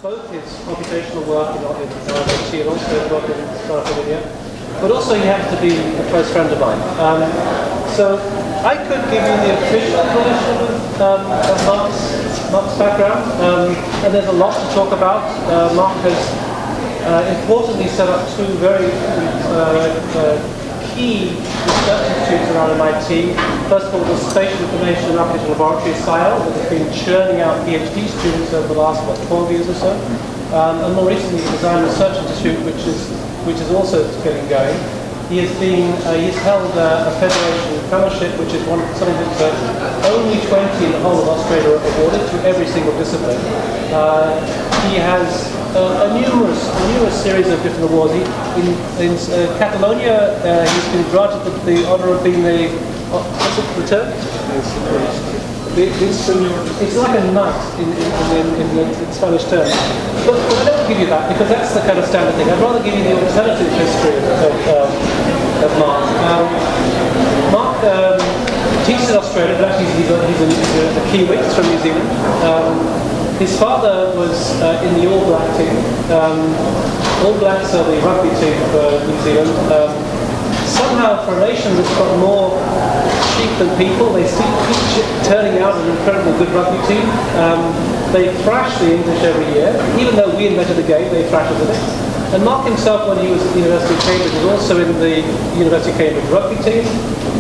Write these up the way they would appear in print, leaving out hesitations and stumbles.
both his computational work in RMIT and also his work in Familia, but also he happens to be a close friend of mine. So I could give you the official version of Mark's background, and there's a lot to talk about. Mark has importantly set up two very key research institutes around MIT. First of all, the Spatial Information and Architecture Laboratory, SIAL, that has been churning out PhD students over the last 12 years or so. And more recently, the Design Research Institute, which is also getting going. He's held a Federation Fellowship, which is something that only 20 in the whole of Australia are awarded to every single discipline. He has a numerous series of different awards. In Catalonia, he's been granted the honour of being what's the term? It's like a knight in Spanish terms. But I don't give you that because that's the kind of standard thing. I'd rather give you the alternative history of Mark. Mark teaches in Australia, but actually he's a Kiwi, he's from New Zealand. His father was in the All Black team. All Blacks are the rugby team for New Zealand. Somehow for a nation that's got more sheep than people, they keep turning out an incredibly good rugby team. They thrash the English every year. Even though we invented the game, they thrash us at it. And Mark himself, when he was at the University of Cambridge, was also in the University of Cambridge rugby team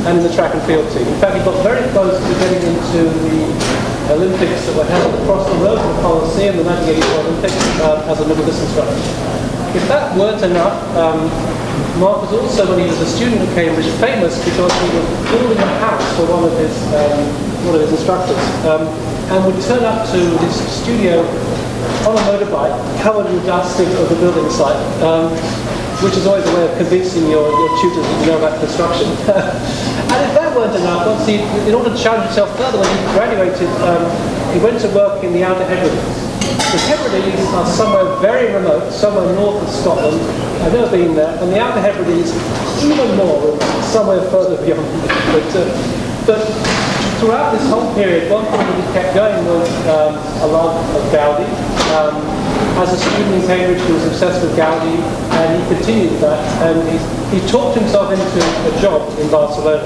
and in the track and field team. In fact, he got very close to getting into the Olympics that were held across the road from the Coliseum, the 1984 Olympics, as a middle distance runner. If that weren't enough, Mark was also, when he was a student at Cambridge, famous because he was building a house for one of his instructors, and would turn up to his studio on a motorbike, covered in dust of the building site, which is always a way of convincing your tutors that you know about construction. And if that weren't enough, obviously, in order to challenge himself further, when he graduated, he went to work in the Outer Hebrides. The Hebrides are somewhere very remote, somewhere north of Scotland. I've never been there, and the Outer Hebrides even more, somewhere further beyond. But throughout this whole period, one thing that he kept going was a love of Gaudi. As a student in Cambridge, he was obsessed with Gaudi, and he continued that. And he talked himself into a job in Barcelona,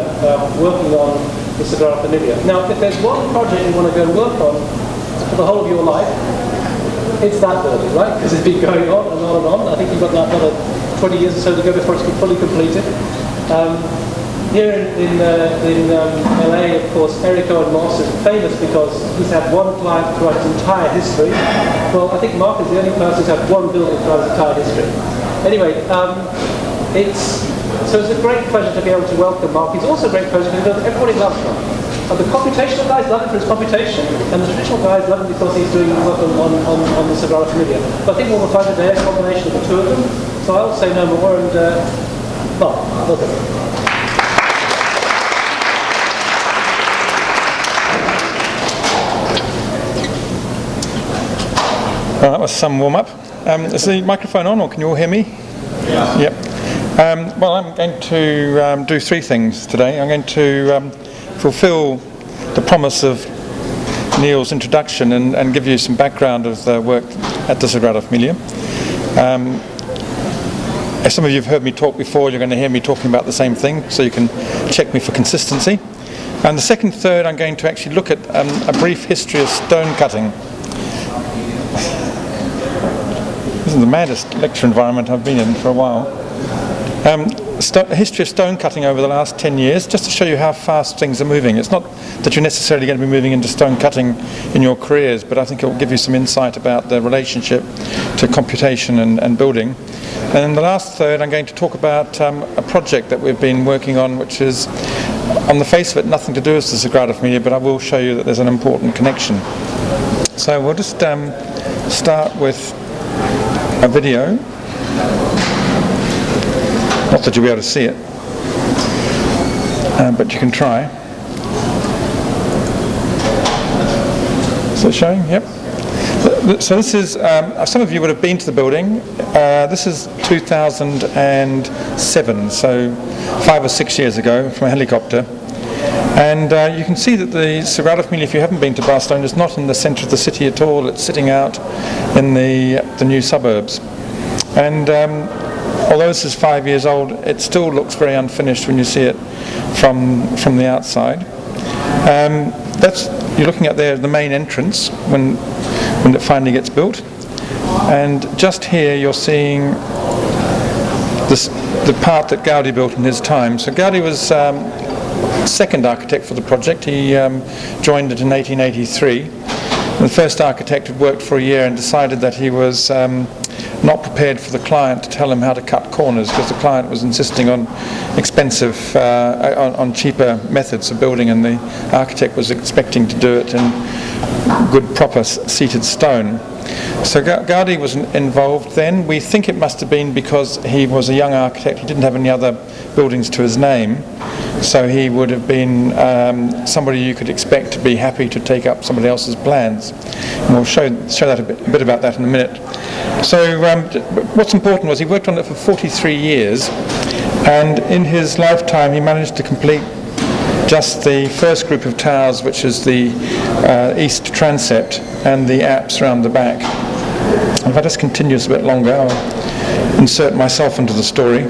working on the Sagrada Familia. Now, if there's one project you want to go and work on for the whole of your life, it's that building, right? Because it's been going on and on and on. I think you've got another 20 years or so to go before it's fully completed. Here in LA, of course, Eric Owen Moss is famous because he's had one client throughout his entire history. Well, I think Mark is the only person who's had one building throughout his entire history. Anyway, it's a great pleasure to be able to welcome Mark. It's also a great pleasure because everybody loves Mark. The computational guys love him for his computation, and the traditional guys love him because he's doing work on the Sagrada Familia. But I think we'll find today a combination of the two of them. So I'll say no more, and welcome. Well, that was some warm-up. Is the microphone on, or can you all hear me? Yeah. Yep. Well, I'm going to do three things today. I'm going to fulfill the promise of Neil's introduction and give you some background of the work at the Sagrada Familia. As some of you have heard me talk before, you're going to hear me talking about the same thing, so you can check me for consistency. And the third, I'm going to actually look at a brief history of stone cutting. This is the maddest lecture environment I've been in for a while. History of stone cutting over the last 10 years, just to show you how fast things are moving. It's not that you're necessarily going to be moving into stone cutting in your careers, but I think it will give you some insight about the relationship to computation and building. And in the last third, I'm going to talk about a project that we've been working on, which is, on the face of it, nothing to do with the Sagrada Familia, but I will show you that there's an important connection. So we'll just start with a video. Not that you'll be able to see it, but you can try. Is it showing? Yep. So this is, some of you would have been to the building. This is 2007, so 5 or 6 years ago, from a helicopter. And you can see that the Sagrada Familia, if you haven't been to Barcelona, is not in the centre of the city at all. It's sitting out in the new suburbs. And although this is 5 years old, it still looks very unfinished when you see it from the outside. You're looking at there the main entrance when it finally gets built. And just here you're seeing the part that Gaudi built in his time. So Gaudi was second architect for the project. He joined it in 1883. The first architect had worked for a year and decided that he was not prepared for the client to tell him how to cut corners, because the client was insisting on expensive, on cheaper methods of building, and the architect was expecting to do it in good, proper seated stone. So Gaudi was involved then. We think it must have been because he was a young architect. He didn't have any other buildings to his name, so he would have been somebody you could expect to be happy to take up somebody else's plans. And we'll show that a bit about that in a minute. So what's important was he worked on it for 43 years, and in his lifetime he managed to complete just the first group of towers, which is the east transept and the apse around the back. If I just continue this a bit longer, I'll insert myself into the story.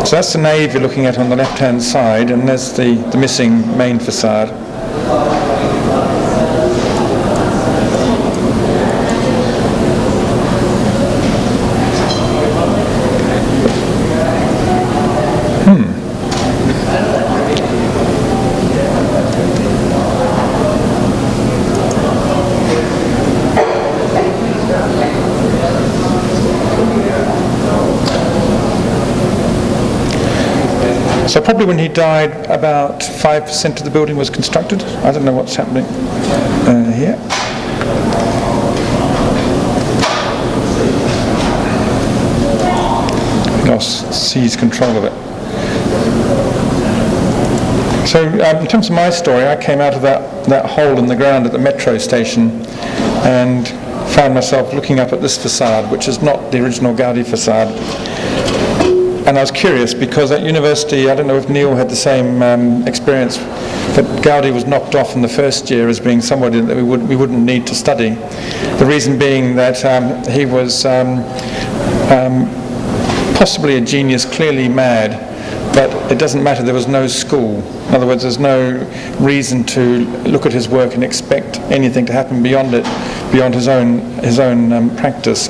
So that's the nave you're looking at on the left-hand side, and there's the missing main facade. So probably when he died, about 5% of the building was constructed. I don't know what's happening here. Lost seized control of it. So in terms of my story, I came out of that hole in the ground at the metro station and found myself looking up at this facade, which is not the original Gaudi facade. And I was curious because at university, I don't know if Neil had the same experience, but Gaudi was knocked off in the first year as being somebody that we wouldn't need to study. The reason being that he was possibly a genius, clearly mad, but it doesn't matter, there was no school. In other words, there's no reason to look at his work and expect anything to happen beyond it, beyond his own practice.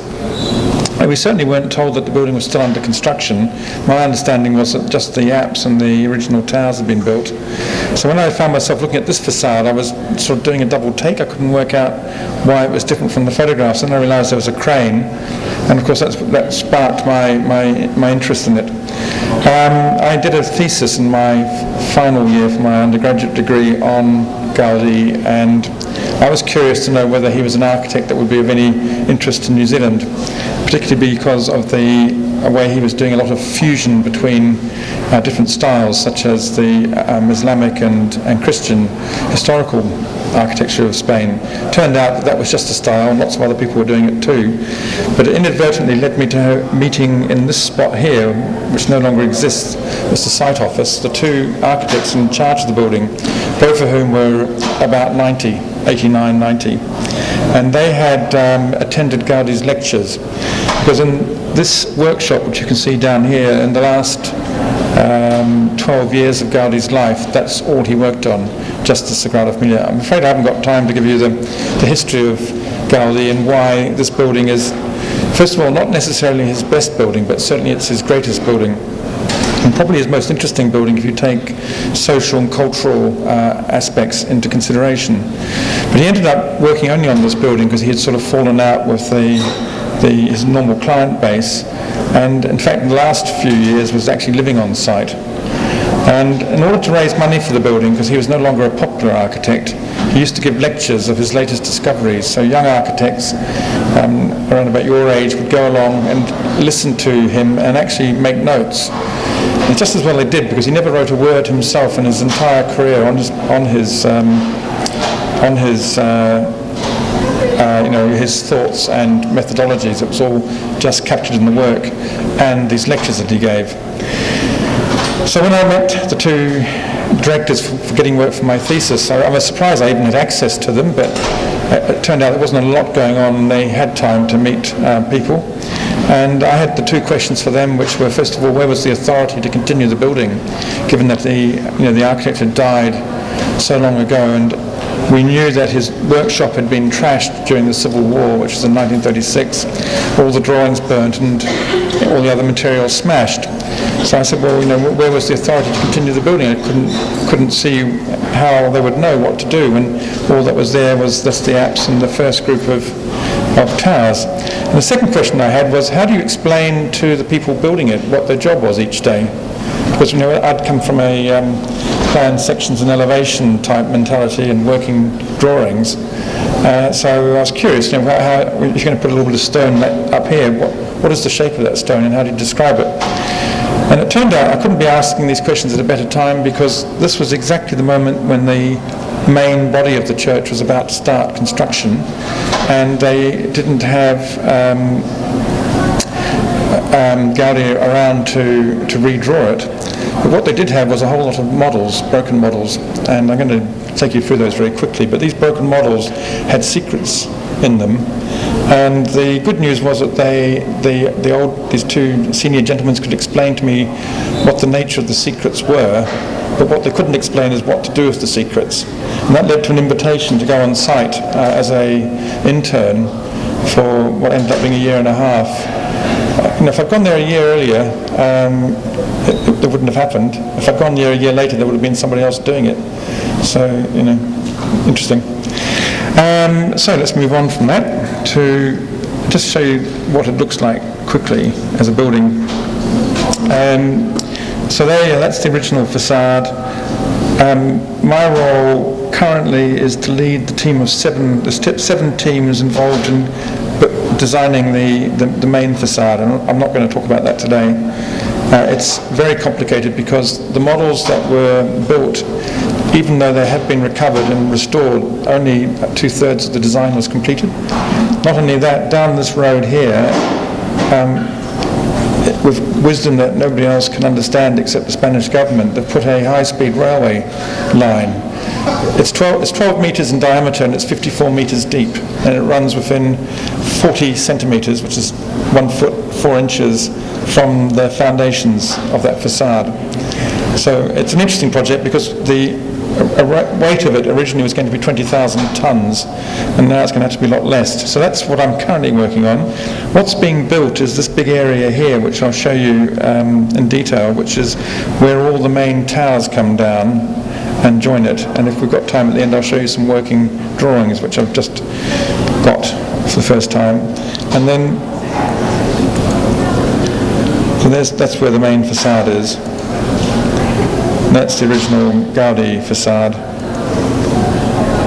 And we certainly weren't told that the building was still under construction. My understanding was that just the apse and the original towers had been built. So when I found myself looking at this facade, I was sort of doing a double take. I couldn't work out why it was different from the photographs. And I realised there was a crane, and of course that sparked my interest in it. I did a thesis in my final year for my undergraduate degree on Gaudi, and I was curious to know whether he was an architect that would be of any interest to New Zealand, particularly because of the way he was doing a lot of fusion between different styles, such as the Islamic and Christian historical architecture of Spain. Turned out that was just a style, and lots of other people were doing it too. But it inadvertently led me to a meeting in this spot here, which no longer exists. It's the site office, the two architects in charge of the building, both of whom were about 90, 89, 90. And they had attended Gaudi's lectures, because in this workshop, which you can see down here, in the last 12 years of Gaudi's life, that's all he worked on, just the Sagrada Familia. I'm afraid I haven't got time to give you the history of Gaudi and why this building is, first of all, not necessarily his best building, but certainly it's his greatest building, and probably his most interesting building if you take social and cultural aspects into consideration. But he ended up working only on this building because he had sort of fallen out with his normal client base, and in fact in the last few years was actually living on site. And in order to raise money for the building, because he was no longer a popular architect, he used to give lectures of his latest discoveries. So young architects around about your age would go along and listen to him and actually make notes. And just as well they did, because he never wrote a word himself in his entire career on his thoughts and methodologies. It was all just captured in the work and these lectures that he gave. So when I met the two directors for getting work for my thesis, I was surprised I even had access to them, but it turned out there wasn't a lot going on and they had time to meet people. And I had the two questions for them, which were, first of all, where was the authority to continue the building, given that the architect had died so long ago, and we knew that his workshop had been trashed during the Civil War, which was in 1936, all the drawings burnt and all the other materials smashed. So I said, well, where was the authority to continue the building? I couldn't see how they would know what to do when all that was there was just the apse and the first group of towers. And the second question I had was, how do you explain to the people building it what their job was each day? Because I'd come from a plan sections and elevation type mentality and working drawings, so I was curious, how, if you're going to put a little bit of stone up here, what is the shape of that stone and how do you describe it? And it turned out I couldn't be asking these questions at a better time, because this was exactly the moment when the main body of the church was about to start construction, and they didn't have Gaudi around to redraw it. But what they did have was a whole lot of models, broken models, and I'm going to take you through those very quickly, but these broken models had secrets in them. And the good news was that these two senior gentlemen could explain to me what the nature of the secrets were, but what they couldn't explain is what to do with the secrets. And that led to an invitation to go on site as an intern for what ended up being a year and a half. If I'd gone there a year earlier, it wouldn't have happened. If I'd gone there a year later, there would have been somebody else doing it. So, interesting. So let's move on from that to just show you what it looks like quickly as a building. So that's the original facade. My role currently is to lead the team of seven teams involved in designing the main facade, and I'm not going to talk about that today. It's very complicated because the models that were built, even though they had been recovered and restored, only 2/3 of the design was completed. Not only that, down this road here, with wisdom that nobody else can understand except the Spanish government, they've put a high-speed railway line. It's 12 meters in diameter and it's 54 meters deep, and it runs within 40 centimeters, which is 1 foot 4 inches from the foundations of that facade. So it's an interesting project because the weight of it originally was going to be 20,000 tons, and now it's going to have to be a lot less. So that's what I'm currently working on. What's being built is this big area here, which I'll show you in detail, which is where all the main towers come down and join it. And if we've got time at the end, I'll show you some working drawings, which I've just got for the first time. And then, so that's where the main facade is. That's the original Gaudi facade,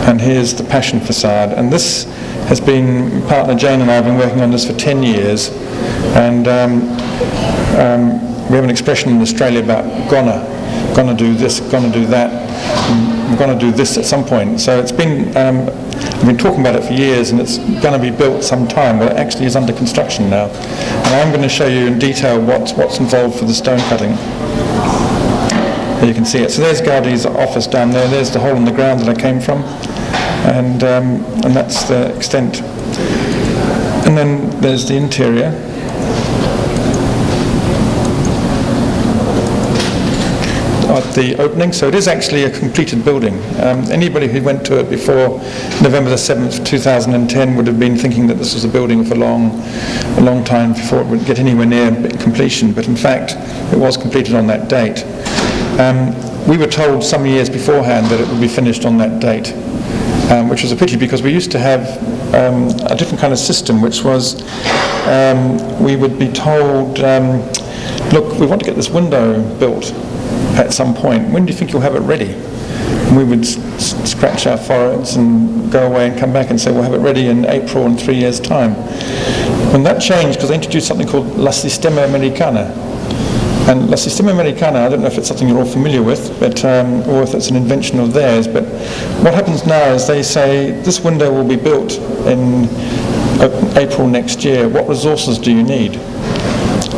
and here's the Passion facade. And this has been, partner Jane and I have been working on this for 10 years, and we have an expression in Australia about gonna do this, gonna do that, and we're gonna do this at some point. So it's been, I've been talking about it for years, and it's going to be built sometime. Well, it actually is under construction now, and I'm going to show you in detail what's involved for the stone cutting. You can see it. So there's Gaudi's office down there. There's the hole in the ground that I came from, and that's the extent. And then there's the interior. At the opening, so it is actually a completed building. Anybody who went to it before November the 7th, 2010 would have been thinking that this was a building for a long time before it would get anywhere near completion, but in fact it was completed on that date. We were told some years beforehand that it would be finished on that date, which was a pity because we used to have a different kind of system, which was we would be told, look, we want to get this window built at some point. When do you think you'll have it ready? And we would scratch our foreheads and go away and come back and say we'll have it ready in April in 3 years' time. And that changed because they introduced something called La Sistema Americana. And La Sistema Americana, I don't know if it's something you're all familiar with, but or if it's an invention of theirs, but what happens now is they say this window will be built in April next year. What resources do you need?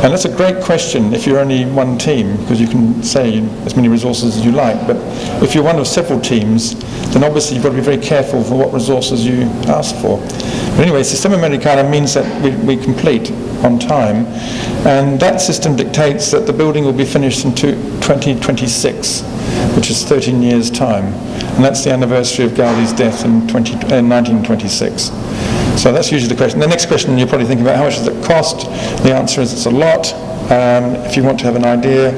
And that's a great question if you're only one team, because you can say as many resources as you like, but if you're one of several teams, then obviously you've got to be very careful for what resources you ask for. But anyway, system kind of means that we complete on time, and that system dictates that the building will be finished in 2026, which is 13 years' time, and that's the anniversary of Gaudi's death in 1926. So that's usually the question. The next question you're probably thinking about, how much does it cost? The answer is it's a lot. If you want to have an idea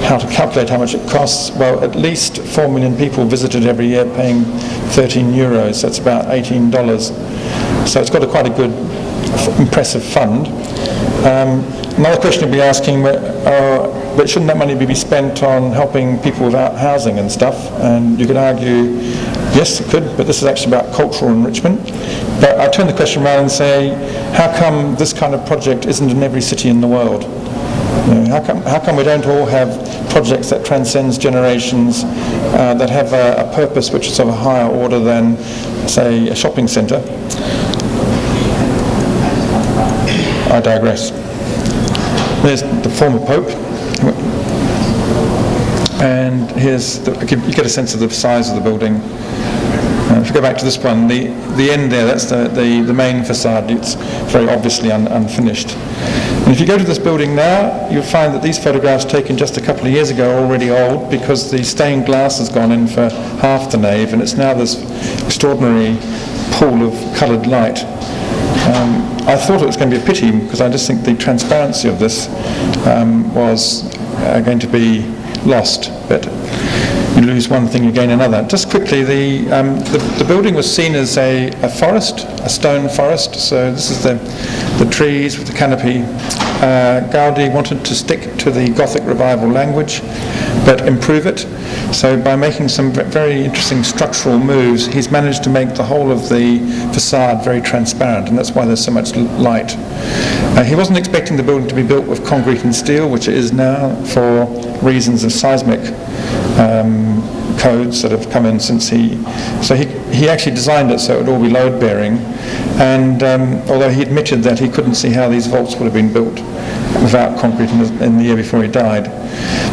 how to calculate how much it costs, well, at least 4 million people visited every year paying 13 euros. That's about $18. So it's got quite a good, impressive fund. Another question you'll be asking, but shouldn't that money be spent on helping people without housing and stuff? And you could argue, yes, it could, but this is actually about cultural enrichment. But I turn the question around and say, how come this kind of project isn't in every city in the world? How come we don't all have projects that transcends generations, that have a purpose which is of a higher order than, say, a shopping centre? I digress. There's the former Pope, and you get a sense of the size of the building. If you go back to this one, the end there, that's the main facade. It's very obviously unfinished. And if you go to this building now, you'll find that these photographs taken just a couple of years ago are already old, because the stained glass has gone in for half the nave, and it's now this extraordinary pool of coloured light. I thought it was going to be a pity, because I just think the transparency of this was going to be lost, but you lose one thing, you gain another. Just quickly, the building was seen as a forest, a stone forest, so this is the trees with the canopy. Gaudi wanted to stick to the Gothic Revival language, but improve it. So by making some very interesting structural moves, he's managed to make the whole of the facade very transparent, and that's why there's so much light. He wasn't expecting the building to be built with concrete and steel, which it is now, for reasons of seismic codes that have come in since he actually designed it so it would all be load bearing, and although he admitted that he couldn't see how these vaults would have been built without concrete in the year before he died.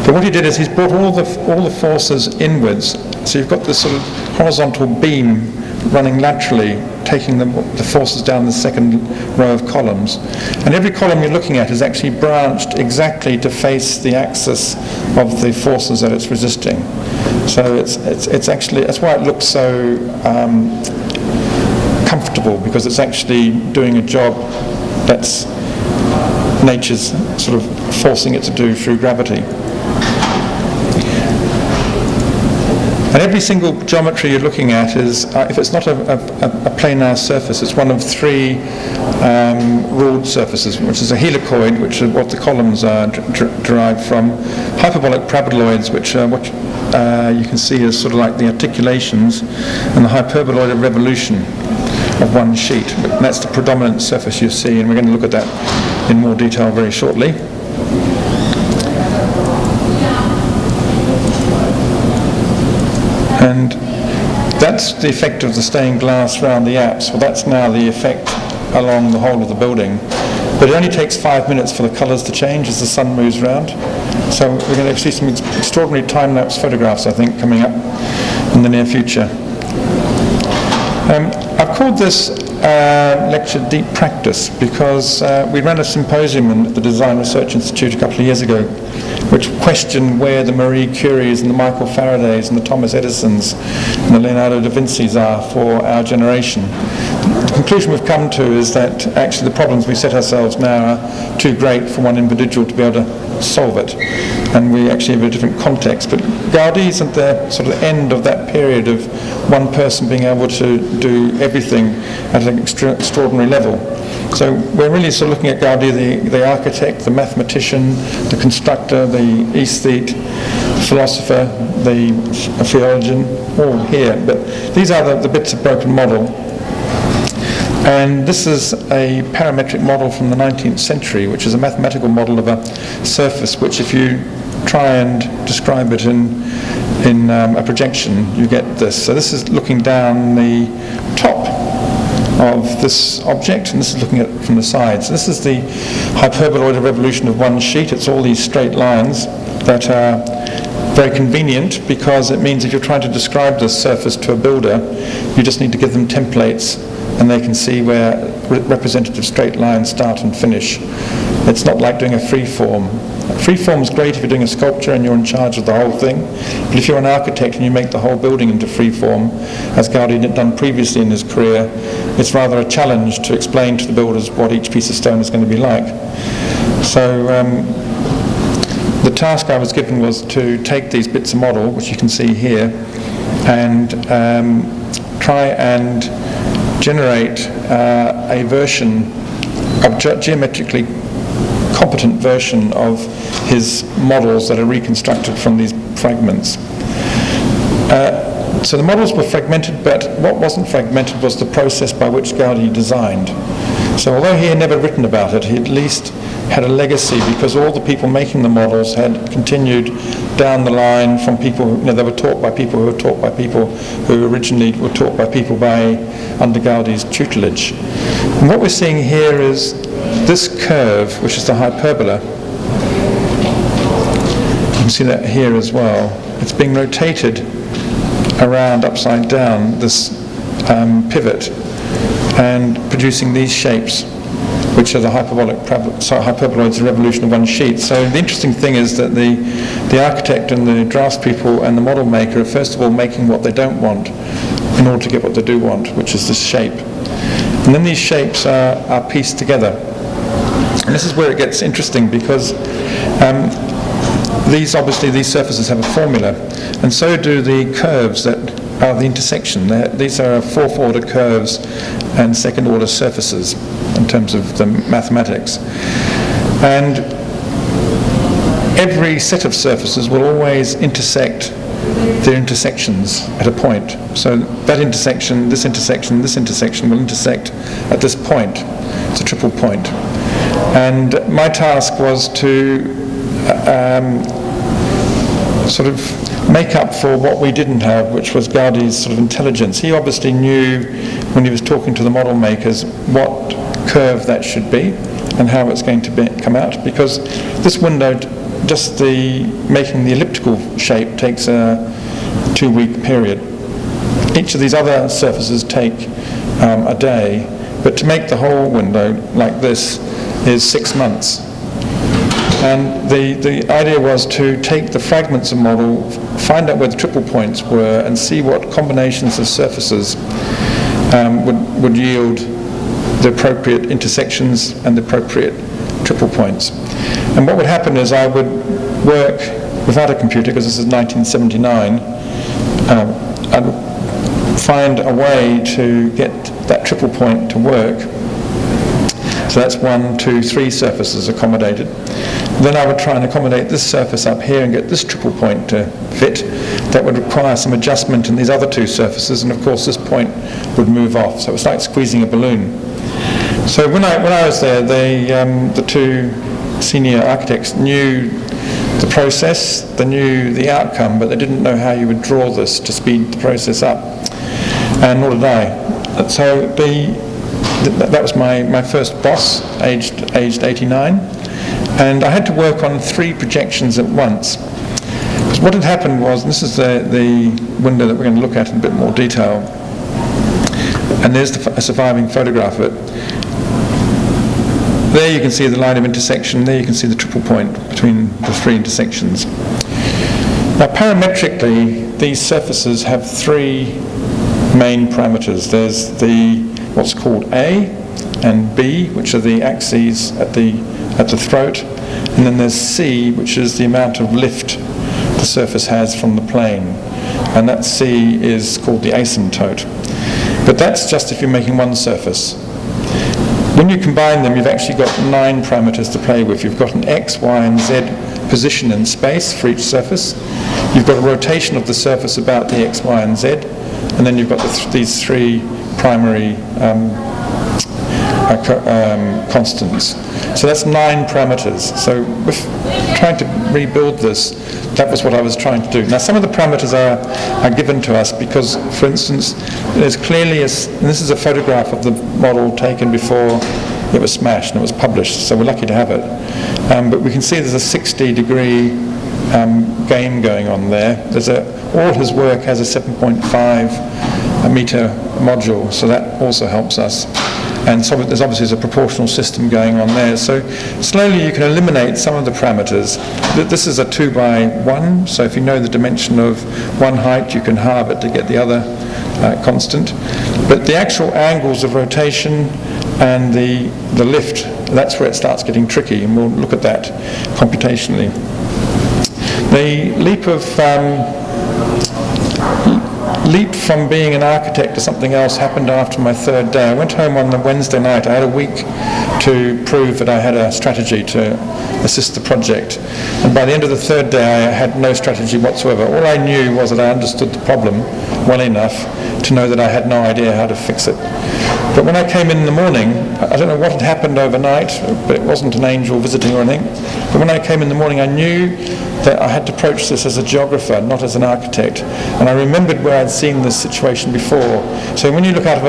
But what he did is he's brought all the forces inwards, so you've got this sort of horizontal beam running laterally, taking the forces down the second row of columns. And every column you're looking at is actually branched exactly to face the axis of the forces that it's resisting. So it's actually, that's why it looks so comfortable, because it's actually doing a job that's nature's sort of forcing it to do through gravity. And every single geometry you're looking at is, if it's not a planar surface, it's one of three ruled surfaces, which is a helicoid, which is what the columns are derived from, hyperbolic paraboloids, which are what you can see as sort of like the articulations, and the hyperboloid of revolution of one sheet. But that's the predominant surface you see, and we're going to look at that in more detail very shortly. And that's the effect of the stained glass around the apse. Well, that's now the effect along the whole of the building. But it only takes 5 minutes for the colours to change as the sun moves around. So we're going to see some extraordinary time-lapse photographs, I think, coming up in the near future. I've called this lecture Deep Practice because we ran a symposium at the Design Research Institute a couple of years ago, which questioned where the Marie Curies and the Michael Faradays and the Thomas Edisons and the Leonardo da Vincis are for our generation. The conclusion we've come to is that actually the problems we set ourselves now are too great for one individual to be able to solve it, and we actually have a different context. But Gaudi is at the sort of end of that period of one person being able to do everything at an extraordinary level. So we're really sort of looking at Gaudi, the architect, the mathematician, the constructor, the aesthete, the philosopher, the theologian, all here. But these are the bits of broken model. And this is a parametric model from the 19th century, which is a mathematical model of a surface, which if you try and describe it in a projection, you get this. So this is looking down the top of this object, and this is looking at it from the sides. This is the hyperboloidal revolution of one sheet. It's all these straight lines that are very convenient, because it means if you're trying to describe this surface to a builder, you just need to give them templates and they can see where representative straight lines start and finish. It's not like doing a free form. Free form is great if you're doing a sculpture and you're in charge of the whole thing, but if you're an architect and you make the whole building into free form, as Gaudi had done previously in his career, it's rather a challenge to explain to the builders what each piece of stone is going to be like. So the task I was given was to take these bits of model, which you can see here, and try and generate a version of geometrically competent version of his models that are reconstructed from these fragments. So the models were fragmented, but what wasn't fragmented was the process by which Gaudi designed. So although he had never written about it, he at least had a legacy, because all the people making the models had continued down the line from people, they were taught by people who were taught by people who originally were taught by people under Gaudi's tutelage. And what we're seeing here is this curve, which is the hyperbola. You can see that here as well. It's being rotated around upside down, this pivot, and producing these shapes, which are the hyperboloids, the revolution of one sheet. So the interesting thing is that the architect and the draftspeople and the model maker are first of all making what they don't want in order to get what they do want, which is this shape. And then these shapes are pieced together. And this is where it gets interesting, because these surfaces have a formula, and so do the curves that are the intersection. These are fourth order curves and second order surfaces in terms of the mathematics. And every set of surfaces will always intersect their intersections at a point. So that intersection, this intersection, this intersection will intersect at this point. It's a triple point. And my task was to sort of make up for what we didn't have, which was Gaudi's sort of intelligence. He obviously knew, when he was talking to the model makers, what curve that should be and how it's going to come out, because this window, just making the elliptical shape takes a 2-week period. Each of these other surfaces take a day, but to make the whole window like this is 6 months. And the idea was to take the fragments of model, find out where the triple points were, and see what combinations of surfaces would yield the appropriate intersections and the appropriate triple points. And what would happen is I would work without a computer, because this is 1979, I'd find a way to get that triple point to work. So that's 1, 2, 3 surfaces accommodated. Then I would try and accommodate this surface up here and get this triple point to fit. That would require some adjustment in these other 2 surfaces, and of course this point would move off. So it was like squeezing a balloon. So when I was there, the 2 senior architects knew the process, they knew the outcome, but they didn't know how you would draw this to speed the process up, and nor did I. So that was my first boss, aged 89, and I had to work on 3 projections at once. Because what had happened was, and this is the window that we're going to look at in a bit more detail, and there's a surviving photograph of it. There you can see the line of intersection, there you can see the triple point between the 3 intersections. Now parametrically, these surfaces have 3 main parameters. There's what's called A and B, which are the axes at the throat, and then there's C, which is the amount of lift the surface has from the plane, and that C is called the asymptote. But that's just if you're making one surface. When you combine them, you've actually got 9 parameters to play with. You've got an X, Y, and Z position in space for each surface. You've got a rotation of the surface about the X, Y, and Z, and then you've got these 3 primary constants. So that's 9 parameters. So with trying to rebuild this, that was what I was trying to do. Now, some of the parameters are given to us because, for instance, there's clearly and this is a photograph of the model taken before it was smashed and it was published, so we're lucky to have it. But we can see there's a 60-degree game going on there. All his work has a 7.5 meter module, so that also helps us. And so there's obviously a proportional system going on there. So slowly you can eliminate some of the parameters. This is a 2 by 1, so if you know the dimension of one height, you can halve it to get the other constant. But the actual angles of rotation and the lift, that's where it starts getting tricky, and we'll look at that computationally. The leap from being an architect to something else happened after my third day. I went home on the Wednesday night. I had a week to prove that I had a strategy to assist the project. And by the end of the third day, I had no strategy whatsoever. All I knew was that I understood the problem well enough to know that I had no idea how to fix it. But when I came in the morning, I don't know what had happened overnight, but it wasn't an angel visiting or anything. But when I came in the morning, I knew that I had to approach this as a geographer, not as an architect. And I remembered where I'd seen this situation before. So when you look out of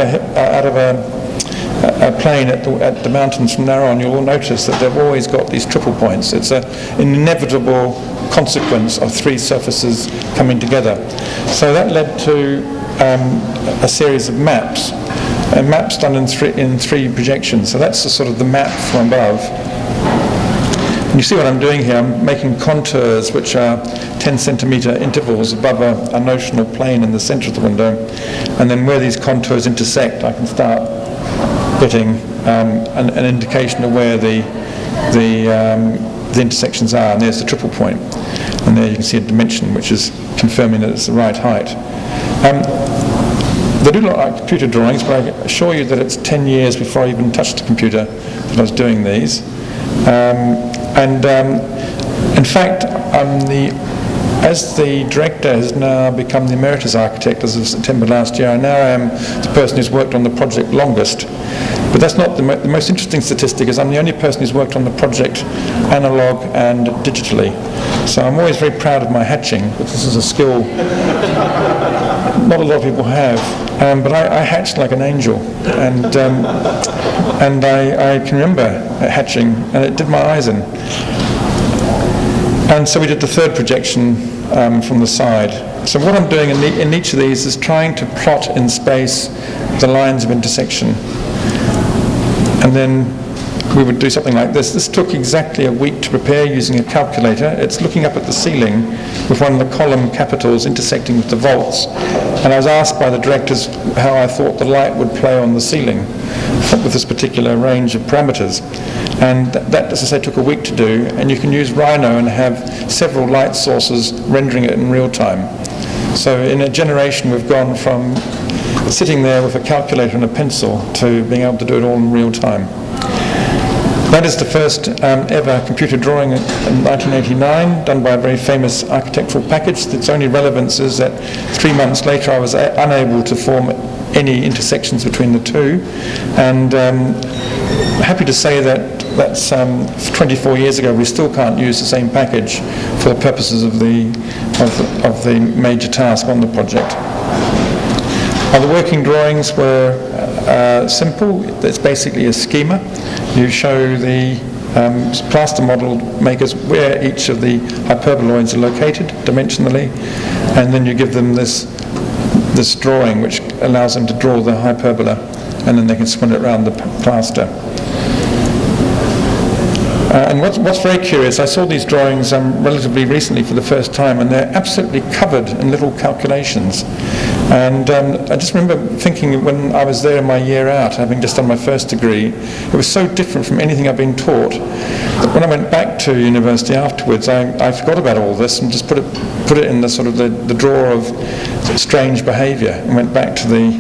a plane at the mountains from there on, you'll notice that they've always got these triple points. It's an inevitable consequence of three surfaces coming together. So that led to a series of maps. Maps done in three projections. So that's sort of the map from above. And you see what I'm doing here. I'm making contours which are 10 centimetre intervals above a notional plane in the centre of the window. And then where these contours intersect, I can start getting an indication of where the intersections are. And there's the triple point. And there you can see a dimension which is confirming that it's the right height. They do look like computer drawings, but I assure you that it's 10 years before I even touched a computer that I was doing these. In fact, as the director has now become the emeritus architect as of September last year, I now am the person who's worked on the project longest. But that's not the most interesting statistic, is I'm the only person who's worked on the project analog and digitally. So I'm always very proud of my hatching, but this is a skill not a lot of people have. But I hatched like an angel, and I can remember hatching, and it did my eyes in. And so we did the third projection from the side. So what I'm doing in each of these is trying to plot in space the lines of intersection. And then we would do something like this. This took exactly a week to prepare using a calculator. It's looking up at the ceiling with one of the column capitals intersecting with the vaults. And I was asked by the directors how I thought the light would play on the ceiling with this particular range of parameters. And that, as I say, took a week to do. And you can use Rhino and have several light sources rendering it in real time. So in a generation, we've gone from sitting there with a calculator and a pencil to being able to do it all in real time. That is the first ever computer drawing in 1989, done by a very famous architectural package. Its only relevance is that 3 months later I was unable to form any intersections between the two. And happy to say that that's 24 years ago. We still can't use the same package for the purposes of the major task on the project. The working drawings were simple. It's basically a schema. You show the plaster model makers where each of the hyperboloids are located dimensionally, and then you give them this drawing which allows them to draw the hyperbola, and then they can spin it around the plaster. And what's very curious, I saw these drawings relatively recently for the first time, and they're absolutely covered in little calculations. And I just remember thinking when I was there in my year out, having just done my first degree, it was so different from anything I've been taught that when I went back to university afterwards, I forgot about all this and just put it in the sort of the drawer of strange behaviour, and went back to the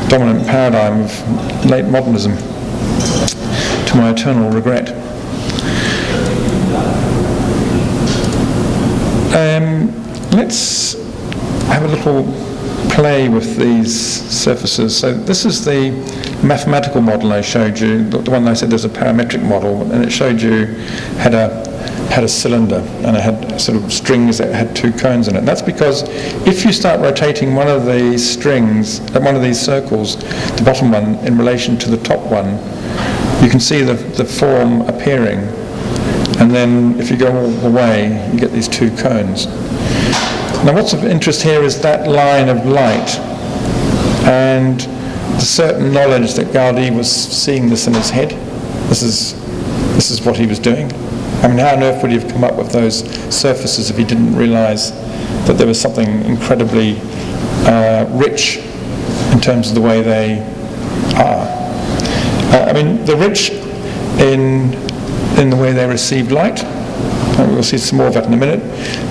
dominant paradigm of late modernism, to my eternal regret. Let's have a little play with these surfaces. So this is the mathematical model I showed you, the one I said there's a parametric model, and it showed you had a had a cylinder and it had sort of strings that had 2 cones in it. And that's because if you start rotating one of these strings, one of these circles, the bottom one, in relation to the top one, you can see the form appearing. And then if you go all the way, you get these 2 cones. Now what's of interest here is that line of light and the certain knowledge that Gaudi was seeing this in his head. This is what he was doing. I mean, how on earth would he have come up with those surfaces if he didn't realise that there was something incredibly rich in terms of the way they are? I mean, they're rich in the way they receive light. We'll see some more of that in a minute.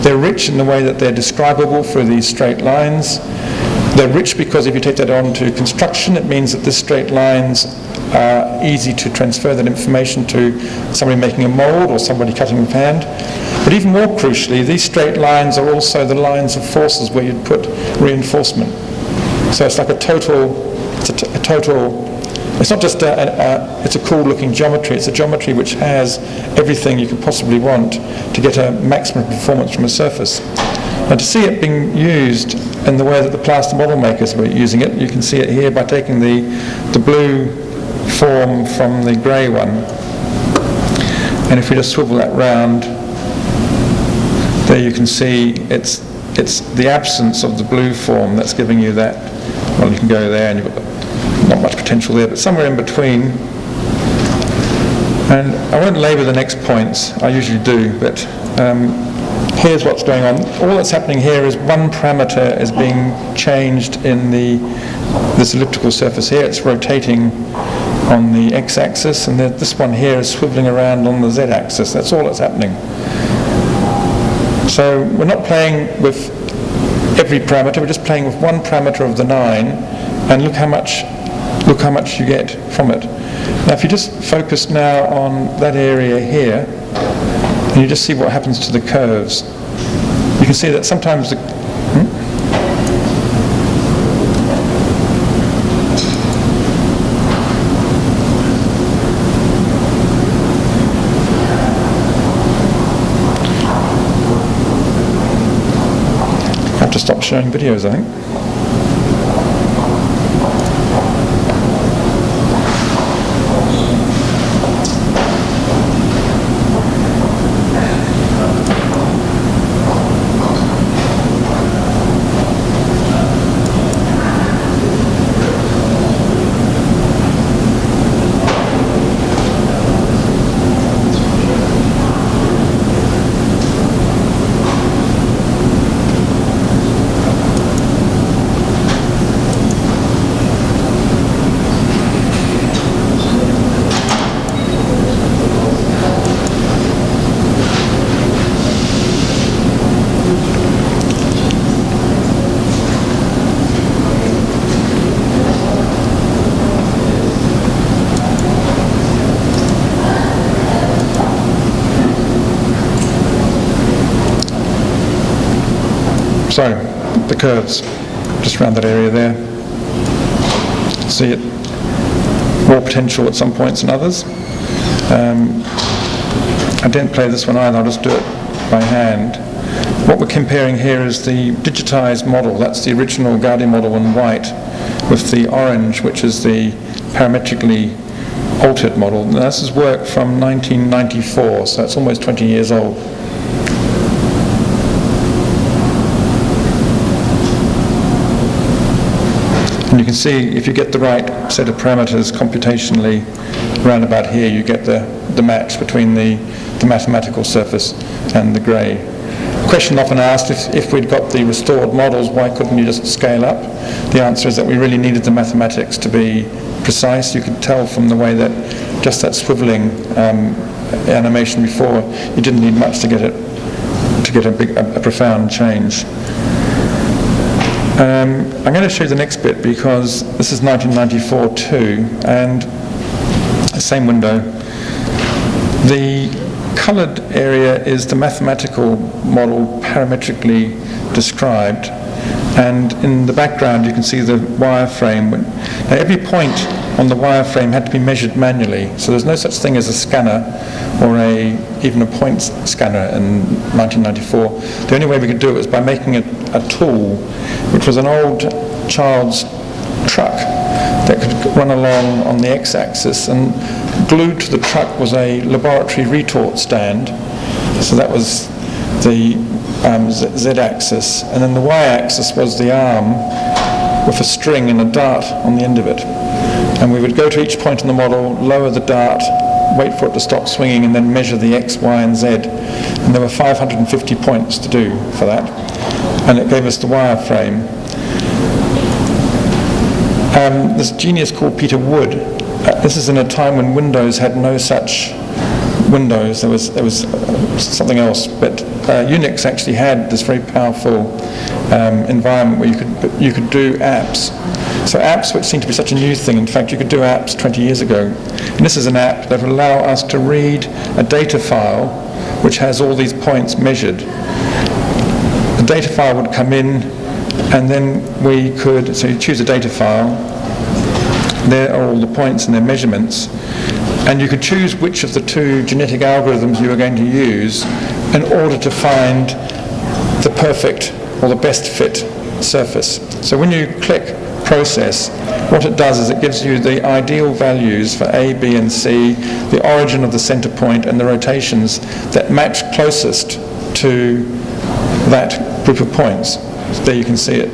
They're rich in the way that they're describable through these straight lines. They're rich because if you take that on to construction, it means that these straight lines are easy to transfer that information to somebody making a mould or somebody cutting with hand. But even more crucially, these straight lines are also the lines of forces where you'd put reinforcement. So it's like a total, it's not just it's a cool looking geometry, it's a geometry which has everything you could possibly want to get a maximum performance from a surface. And to see it being used in the way that the plaster model makers were using it, you can see it here by taking the blue form from the grey one. And if we just swivel that round, there you can see it's the absence of the blue form that's giving you that. Well, you can go there and you've got not much potential there, but somewhere in between. And I won't labour the next points, I usually do, but here's what's going on. All that's happening here is one parameter is being changed in this elliptical surface here. It's rotating on the x-axis, and this one here is swiveling around on the z-axis. That's all that's happening. So we're not playing with every parameter, we're just playing with one parameter of the 9, and look how much you get from it. Now if you just focus now on that area here, and you just see what happens to the curves, you can see that sometimes the I have to stop showing videos, I think. So, the curves, just around that area there. See it, more potential at some points than others. I didn't play this one either, I'll just do it by hand. What we're comparing here is the digitized model, that's the original Gaudi model in white, with the orange, which is the parametrically altered model. Now, this is work from 1994, so it's almost 20 years old. And you can see if you get the right set of parameters computationally around about here, you get the match between the mathematical surface and the grey. The question often asked, if we'd got the restored models, why couldn't you just scale up? The answer is that we really needed the mathematics to be precise. You could tell from the way that just that swiveling animation before, you didn't need much to get a profound change. I'm going to show you the next bit because this is 1994 too, and the same window. The coloured area is the mathematical model parametrically described, and in the background you can see the wireframe. Now every point on the wireframe had to be measured manually. So there's no such thing as a scanner or even a point scanner in 1994. The only way we could do it was by making a tool, which was an old child's truck that could run along on the x-axis, and glued to the truck was a laboratory retort stand. So that was the z-axis, and then the y-axis was the arm with a string and a dart on the end of it. And we would go to each point in the model, lower the dart, wait for it to stop swinging, and then measure the x, y, and z. And there were 550 points to do for that. And it gave us the wireframe. This genius called Peter Wood, this is in a time when Windows had no such Windows, there was something else, but Unix actually had this very powerful environment where you could do apps. So apps, which seemed to be such a new thing, in fact you could do apps 20 years ago. And this is an app that would allow us to read a data file which has all these points measured. The data file would come in, and then we could, so you choose a data file, there are all the points and their measurements, and you could choose which of the two genetic algorithms you were going to use in order to find the perfect or the best fit surface. So when you click process, what it does is it gives you the ideal values for A, B, and C, the origin of the center point, and the rotations that match closest to that group of points. So there you can see it.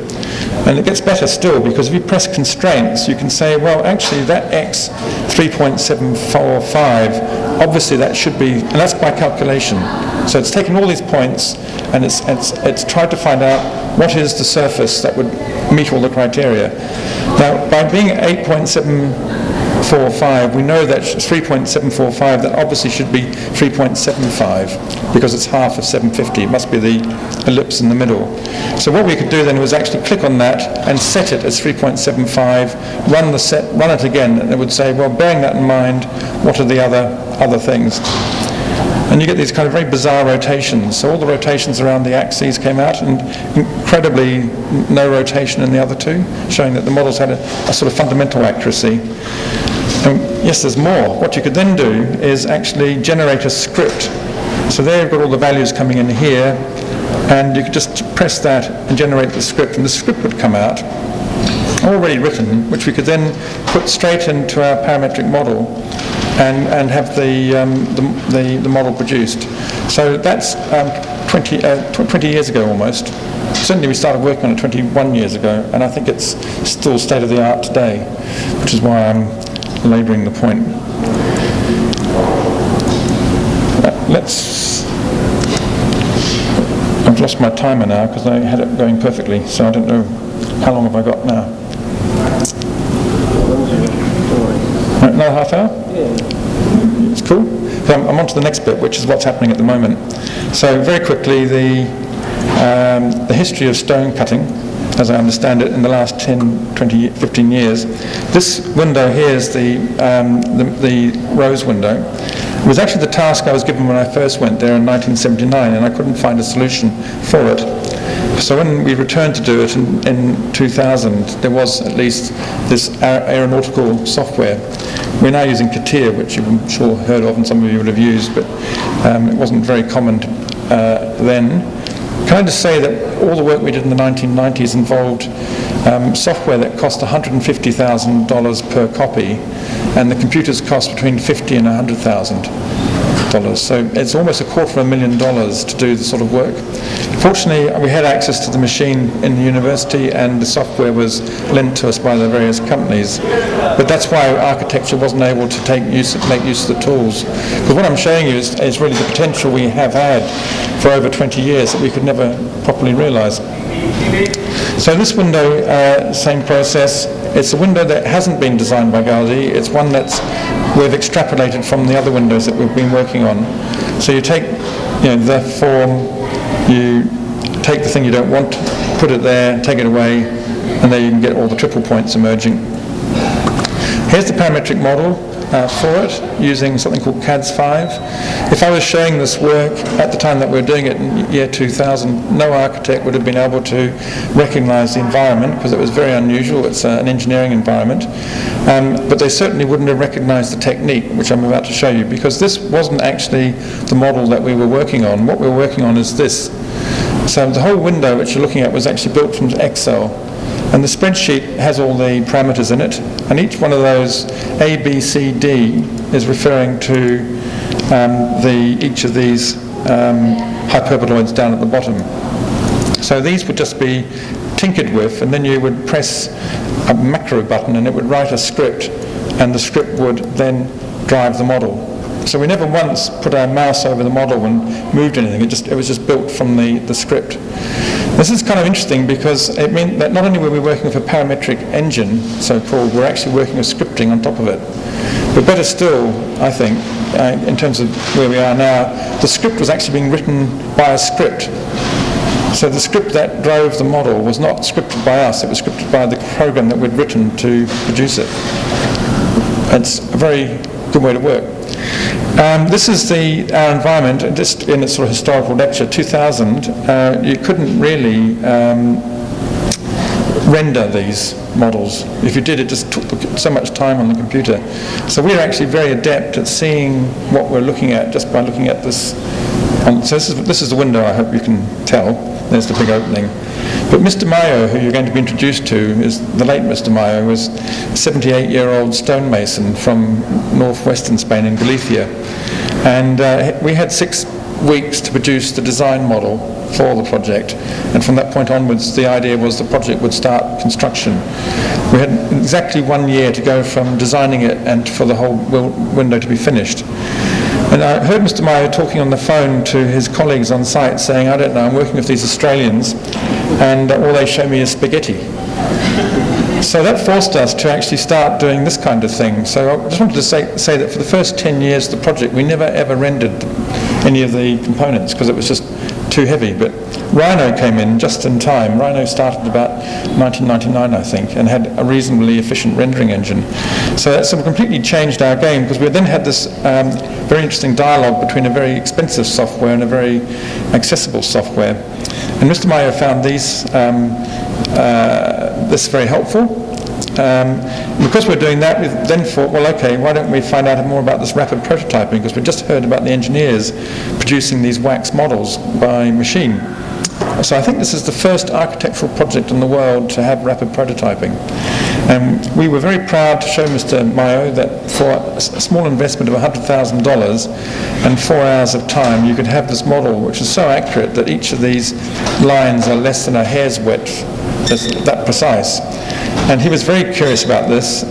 And it gets better still, because if you press constraints, you can say, well, actually that x 3.745, obviously that should be, and that's by calculation. So it's taken all these points and it's tried to find out what is the surface that would meet all the criteria. Now, by being 8.745, we know that 3.745, that obviously should be 3.75, because it's half of 750. It must be the ellipse in the middle. So what we could do then was actually click on that and set it as 3.75, run it again, and it would say, well, bearing that in mind, what are the other things? And you get these kind of very bizarre rotations. So all the rotations around the axes came out, and incredibly no rotation in the other two, showing that the models had a sort of fundamental accuracy. And yes, there's more. What you could then do is actually generate a script. So there you've got all the values coming in here, and you could just press that and generate the script, and the script would come out, already written, which we could then put straight into our parametric model and have the model produced. So that's 20 years ago almost. Certainly we started working on it 21 years ago, and I think it's still state of the art today, which is why I'm labouring the point. I've lost my timer now because I had it going perfectly, so I don't know how long have I got now. Right, another half hour? Yeah. It's cool. So I'm on to the next bit, which is what's happening at the moment. So very quickly, the history of stone cutting, as I understand it, in the last 10, 20, 15 years. This window here is the rose window. It was actually the task I was given when I first went there in 1979, and I couldn't find a solution for it. So when we returned to do it in 2000, there was at least this aeronautical software. We're now using CATIA, which you've sure heard of and some of you would have used, but it wasn't very common then. Can I just say that all the work we did in the 1990s involved software that cost $150,000 per copy, and the computers cost between $50,000 and $100,000. So it's almost $250,000 to do the sort of work. Fortunately, we had access to the machine in the university, and the software was lent to us by the various companies. But that's why architecture wasn't able to make use of the tools. Because what I'm showing you is really the potential we have had for over 20 years that we could never properly realise. So this window, same process. It's a window that hasn't been designed by Gaudi. It's one we've extrapolated from the other windows that we've been working on. So you take the form, you take the thing you don't want, put it there, take it away, and there you can get all the triple points emerging. Here's the parametric model. for it using something called CADS5. If I was showing this work at the time that we were doing it in year 2000, no architect would have been able to recognise the environment because it was very unusual. It's an engineering environment. But they certainly wouldn't have recognised the technique, which I'm about to show you, because this wasn't actually the model that we were working on. What we were working on is this. So the whole window which you're looking at was actually built from Excel. And the spreadsheet has all the parameters in it, and each one of those A, B, C, D is referring to each of these hyperboloids down at the bottom. So these would just be tinkered with, and then you would press a macro button and it would write a script, and the script would then drive the model. So we never once put our mouse over the model and moved anything. It was just built from the script. This is kind of interesting because it meant that not only were we working with a parametric engine, so-called, we're actually working with scripting on top of it. But better still, I think, in terms of where we are now, the script was actually being written by a script. So the script that drove the model was not scripted by us, it was scripted by the program that we'd written to produce it. It's a very good way to work. This is our environment, just in its sort of historical lecture, 2000. You couldn't really render these models. If you did, it just took so much time on the computer. So we're actually very adept at seeing what we're looking at just by looking at this. So this is the window, I hope you can tell. There's the big opening. But Mr. Mayo, who you're going to be introduced to, is the late Mr. Mayo, was a 78-year-old stonemason from northwestern Spain in Galicia. And we had 6 weeks to produce the design model for the project. And from that point onwards, the idea was the project would start construction. We had exactly 1 year to go from designing it and for the whole window to be finished. And I heard Mr. Mayo talking on the phone to his colleagues on site saying, I don't know, I'm working with these Australians and all they show me is spaghetti. So that forced us to actually start doing this kind of thing. So I just wanted to say that for the first 10 years of the project, we never ever rendered any of the components because it was just too heavy. But Rhino came in just in time. Rhino started about 1999, I think, and had a reasonably efficient rendering engine. So that sort of completely changed our game because we then had this very interesting dialogue between a very expensive software and a very accessible software. And Mr. Mayo found this very helpful. Because we're doing that, we then thought, well, okay, why don't we find out more about this rapid prototyping? Because we just heard about the engineers producing these wax models by machine. So I think this is the first architectural project in the world to have rapid prototyping. And we were very proud to show Mr. Mayo that for a small investment of $100,000 and 4 hours of time, you could have this model which is so accurate that each of these lines are less than a hair's width. It's that precise. And he was very curious about this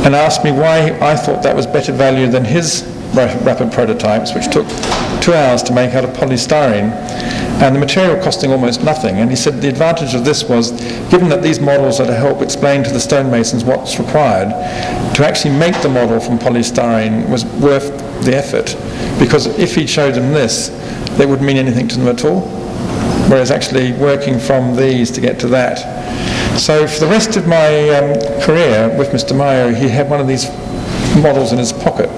and asked me why I thought that was better value than his rapid prototypes, which took 2 hours to make out of polystyrene, and the material costing almost nothing. And he said the advantage of this was, given that these models are to help explain to the stonemasons what's required, to actually make the model from polystyrene was worth the effort, because if he showed them this, they wouldn't mean anything to them at all, whereas actually working from these to get to that. So for the rest of my career with Mr. Mayo, he had one of these models in his pocket.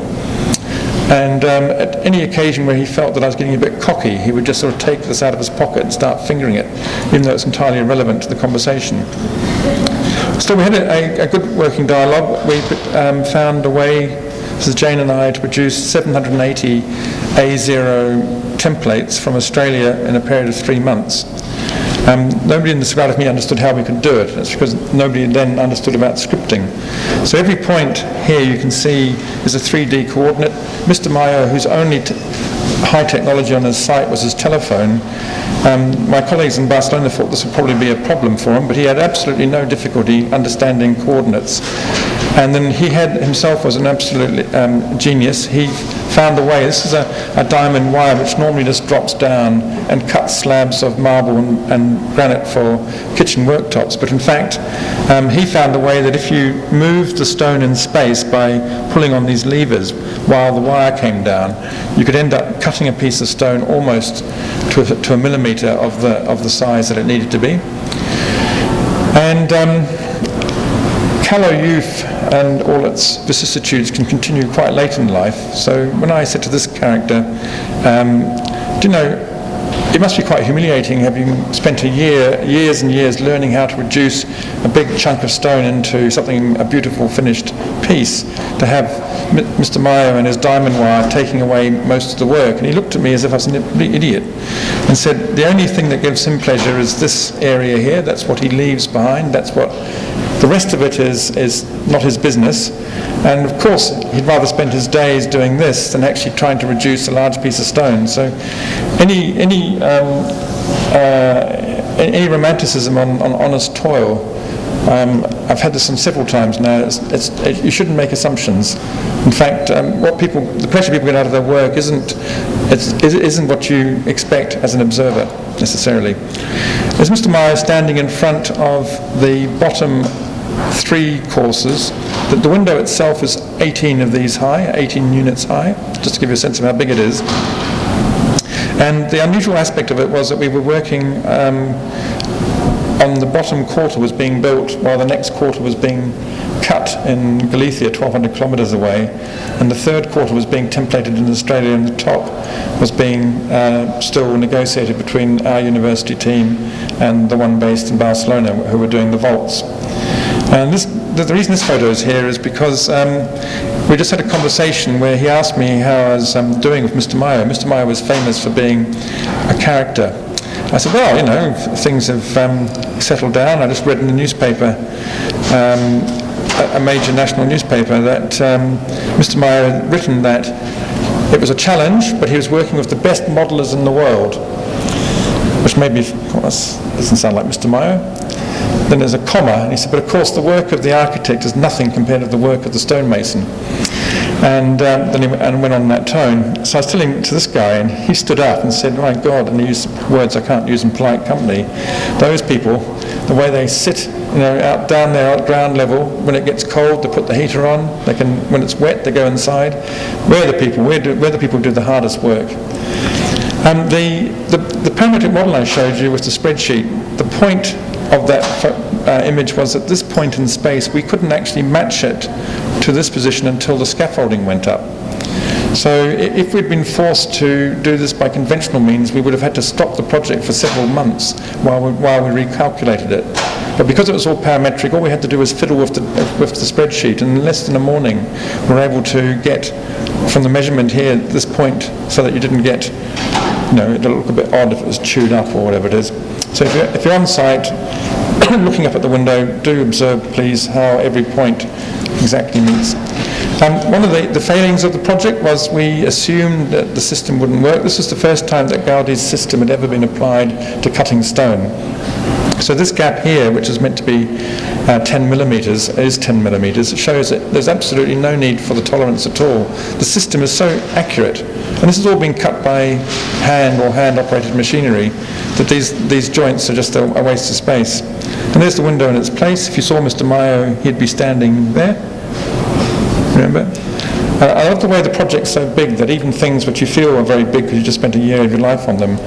And at any occasion where he felt that I was getting a bit cocky, he would just sort of take this out of his pocket and start fingering it, even though it's entirely irrelevant to the conversation. So we had a good working dialogue. We found a way, this is Jane and I, to produce 780 A0 templates from Australia in a period of 3 months. Nobody in the Sagrada Familia understood how we could do it. That's because nobody then understood about scripting. So every point here you can see is a 3D coordinate. Mr. Mayo, whose only high technology on his site was his telephone, my colleagues in Barcelona thought this would probably be a problem for him, but he had absolutely no difficulty understanding coordinates. And then he himself was an absolute genius. He found a way. This is a diamond wire which normally just drops down and cuts slabs of marble and granite for kitchen worktops. But in fact, he found a way that if you moved the stone in space by pulling on these levers while the wire came down, you could end up cutting a piece of stone almost to a millimetre of the size that it needed to be. And callow youth and all its vicissitudes can continue quite late in life. So when I said to this character, do you know, it must be quite humiliating having spent years and years learning how to reduce a big chunk of stone into a beautiful finished piece, to have Mr. Mayo and his diamond wire taking away most of the work. And he looked at me as if I was an idiot and said, the only thing that gives him pleasure is this area here. That's what he leaves behind. That's what the rest of it is not his business. And of course, he'd rather spend his days doing this than actually trying to reduce a large piece of stone. So any romanticism on honest toil, I've had this on several times now. You shouldn't make assumptions. In fact, the pleasure people get out of their work isn't what you expect as an observer necessarily. There's Mr. Meyer standing in front of the bottom 3 courses. The window itself is 18 of these high, 18 units high, just to give you a sense of how big it is. And the unusual aspect of it was that we were working on the bottom quarter was being built while the next quarter was being cut in Galicia, 1,200 kilometres away, and the third quarter was being templated in Australia, and the top was being still negotiated between our university team and the one based in Barcelona who were doing the vaults. And the reason this photo is here is because we just had a conversation where he asked me how I was doing with Mr. Meyer. Mr. Meyer was famous for being a character. I said, well, you know, things have settled down. I just read in the newspaper, a major national newspaper, that Mr. Meyer had written that it was a challenge, but he was working with the best modelers in the world, which made me, well, that doesn't sound like Mr. Meyer. Then there's a comma, and he said, but of course the work of the architect is nothing compared to the work of the stonemason. And then he went on that tone. So I was telling to this guy, and he stood up and said, my God, and he used words I can't use in polite company. Those people, the way they sit, you know, out down there at ground level, when it gets cold, they put the heater on. They can, when it's wet, they go inside. We're the people who do the hardest work. And the parametric model I showed you with the spreadsheet, the point of that image was at this point in space we couldn't actually match it to this position until the scaffolding went up. So if we'd been forced to do this by conventional means, we would have had to stop the project for several months while we recalculated it. But because it was all parametric, all we had to do was fiddle with the spreadsheet, and in less than a morning we were able to get from the measurement here at this point, so that you didn't get, you know, it'll look a bit odd if it was chewed up or whatever it is. So if you're on site, looking up at the window, do observe, please, how every point exactly meets. One of the failings of the project was we assumed that the system wouldn't work. This was the first time that Gaudi's system had ever been applied to cutting stone. So this gap here, which is meant to be 10 millimetres, is 10 millimetres. It shows that there's absolutely no need for the tolerance at all. The system is so accurate, and this has all been cut by hand or hand-operated machinery, that these joints are just a waste of space. And there's the window in its place. If you saw Mr. Mayo, he'd be standing there. Remember? I love the way the project's so big that even things which you feel are very big because you just spent a year of your life on them,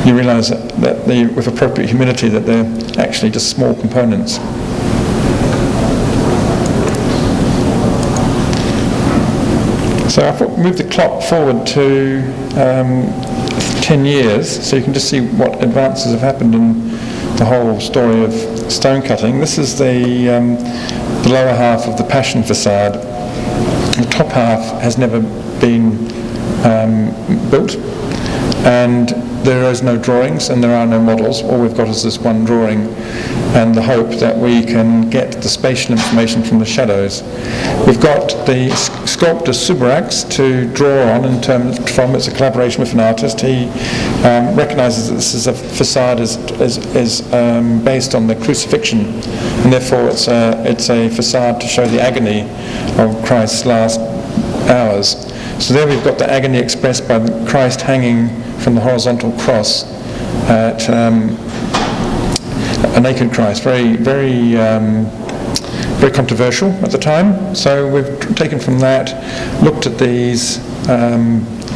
you realise that with appropriate humility that they're actually just small components. So I thought move the clock forward to 10 years, so you can just see what advances have happened in the whole story of stone cutting. This is the lower half of the Passion facade. The top half has never been built, and there is no drawings and there are no models. All we've got is this one drawing and the hope that we can get the spatial information from the shadows. We've got the sculptor Subarax to draw on it's a collaboration with an artist. He recognises that this is a facade is based on the crucifixion, and therefore it's a facade to show the agony of Christ's last hours. So there we've got the agony expressed by Christ hanging from the horizontal cross at a naked Christ, very controversial at the time. So we've taken from that, looked at these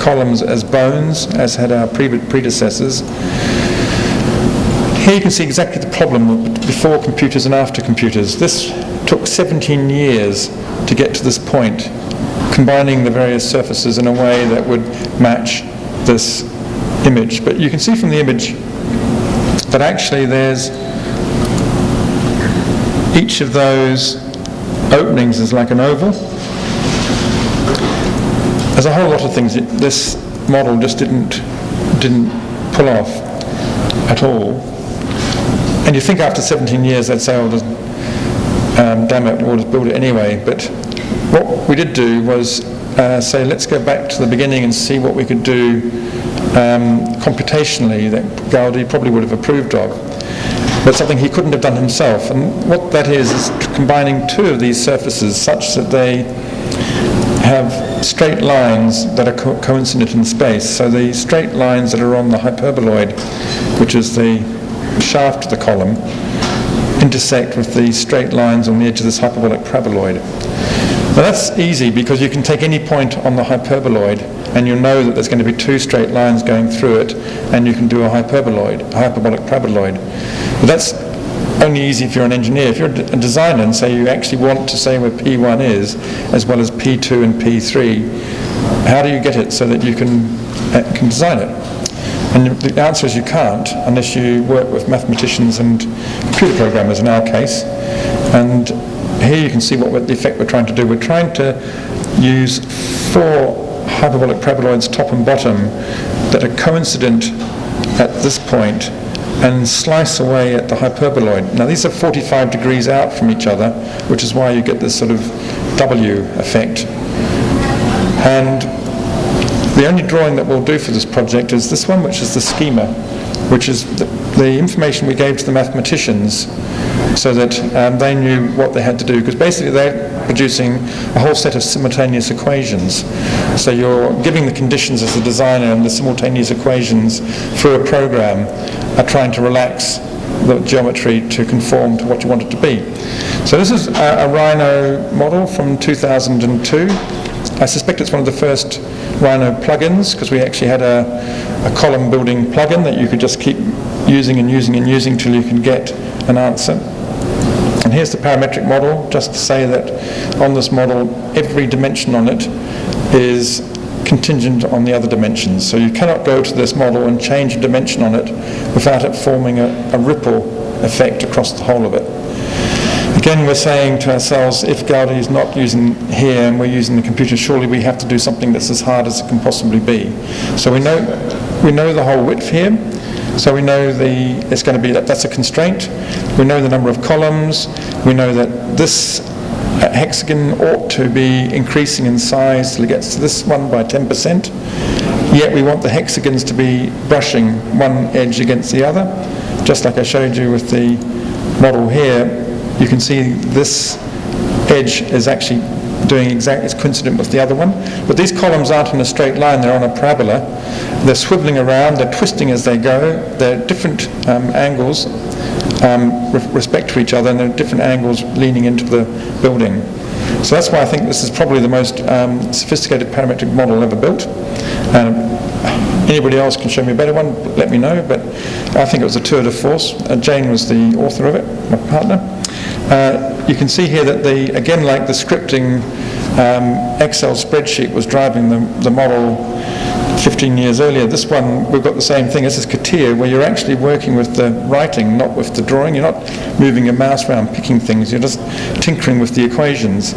columns as bones, as had our predecessors. Here you can see exactly the problem before computers and after computers. This took 17 years to get to this point, combining the various surfaces in a way that would match this image. But you can see from the image that actually there's each of those openings is like an oval. There's a whole lot of things this model just didn't pull off at all. And you think after 17 years they'd say, oh, damn it, we'll just build it anyway. But what we did do was say, let's go back to the beginning and see what we could do computationally that Gaudi probably would have approved of, but something he couldn't have done himself. And what that is combining two of these surfaces such that they have straight lines that are coincident in space. So the straight lines that are on the hyperboloid, which is the shaft of the column, intersect with the straight lines on the edge of this hyperbolic paraboloid. Now that's easy because you can take any point on the hyperboloid and you'll know that there's going to be two straight lines going through it, and you can do a hyperbolic paraboloid. But that's only easy if you're an engineer. If you're a designer and say you actually want to say where P1 is as well as P2 and P3, how do you get it so that you can design it? And the answer is you can't unless you work with mathematicians and computer programmers in our case. And here you can see what the effect we're trying to do. We're trying to use 4 hyperbolic paraboloids top and bottom that are coincident at this point and slice away at the hyperboloid. Now these are 45 degrees out from each other, which is why you get this sort of W effect. And the only drawing that we'll do for this project is this one, which is the schema, which is the information we gave to the mathematicians so that they knew what they had to do, because basically they're producing a whole set of simultaneous equations. So you're giving the conditions as the designer, and the simultaneous equations through a program are trying to relax the geometry to conform to what you want it to be. So this is a Rhino model from 2002. I suspect it's one of the first Rhino plugins, because we actually had a column building plugin that you could just keep using and using and using till you can get an answer. And here's the parametric model, just to say that on this model, every dimension on it is contingent on the other dimensions. So you cannot go to this model and change a dimension on it without it forming a ripple effect across the whole of it. Again, we're saying to ourselves, if Gaudi is not using here and we're using the computer, surely we have to do something that's as hard as it can possibly be. So we know the whole width here. So we know it's going to be that's a constraint. We know the number of columns. We know that this hexagon ought to be increasing in size till it gets to this one by 10%. Yet we want the hexagons to be brushing one edge against the other. Just like I showed you with the model here, you can see this edge is actually doing exactly, it's coincident with the other one. But these columns aren't in a straight line, they're on a parabola. They're swiveling around, they're twisting as they go. They're different angles with respect to each other, and they're different angles leaning into the building. So that's why I think this is probably the most sophisticated parametric model ever built. Anybody else can show me a better one, let me know, but I think it was a tour de force. Jane was the author of it, my partner. You can see here that again, like the scripting Excel spreadsheet was driving the model 15 years earlier. This one, we've got the same thing. This is CATIA, where you're actually working with the writing, not with the drawing. You're not moving your mouse around, picking things. You're just tinkering with the equations.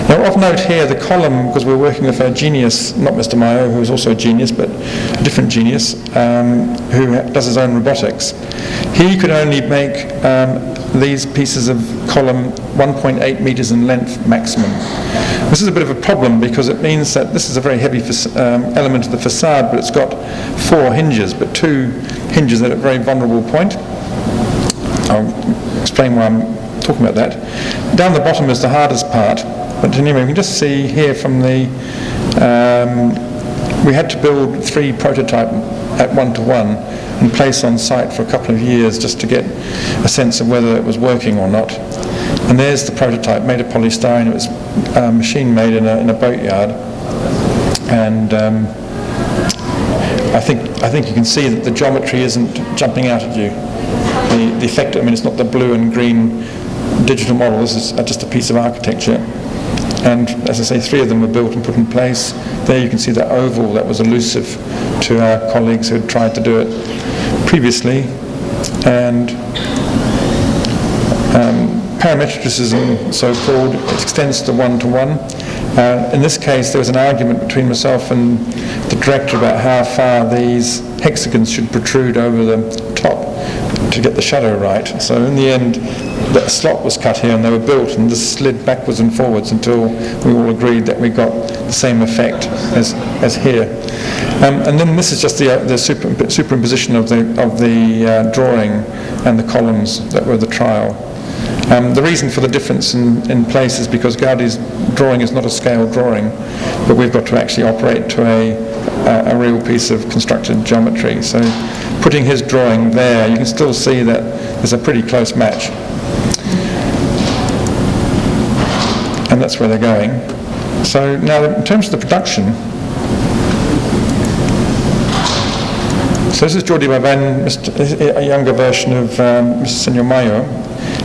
Now, of note here, the column, because we're working with a genius, not Mr. Mayo, who is also a genius, but a different genius, who does his own robotics. He could only make these pieces of column 1.8 meters in length maximum. This is a bit of a problem because it means that this is a very heavy element of the facade, but it's got 4 hinges, but 2 hinges at a very vulnerable point. I'll explain why I'm talking about that. Down the bottom is the hardest part, but anyway, we can just see here from the we had to build 3 prototype at 1-to-1 and place on site for a couple of years just to get a sense of whether it was working or not. And there's the prototype made of polystyrene. It was machine made in a boatyard. And I think you can see that the geometry isn't jumping out at you. The effect, I mean, it's not the blue and green digital model. This is just a piece of architecture. And as I say, 3 of them were built and put in place. There you can see that oval that was elusive to our colleagues who had tried to do it previously. And parametricism, so-called, it extends to one-to-one. In this case, there was an argument between myself and the director about how far these hexagons should protrude over the top to get the shadow right. So in the end, that slot was cut here and they were built and this slid backwards and forwards until we all agreed that we got the same effect as here. And then this is just the superimposition of the drawing and the columns that were the trial. The reason for the difference in place is because Gaudi's drawing is not a scale drawing, but we've got to actually operate to a real piece of constructed geometry. So putting his drawing there, you can still see that there's a pretty close match. And that's where they're going. So now in terms of the production, so this is Jordi Baban, a younger version of Mr. Senor Mayo.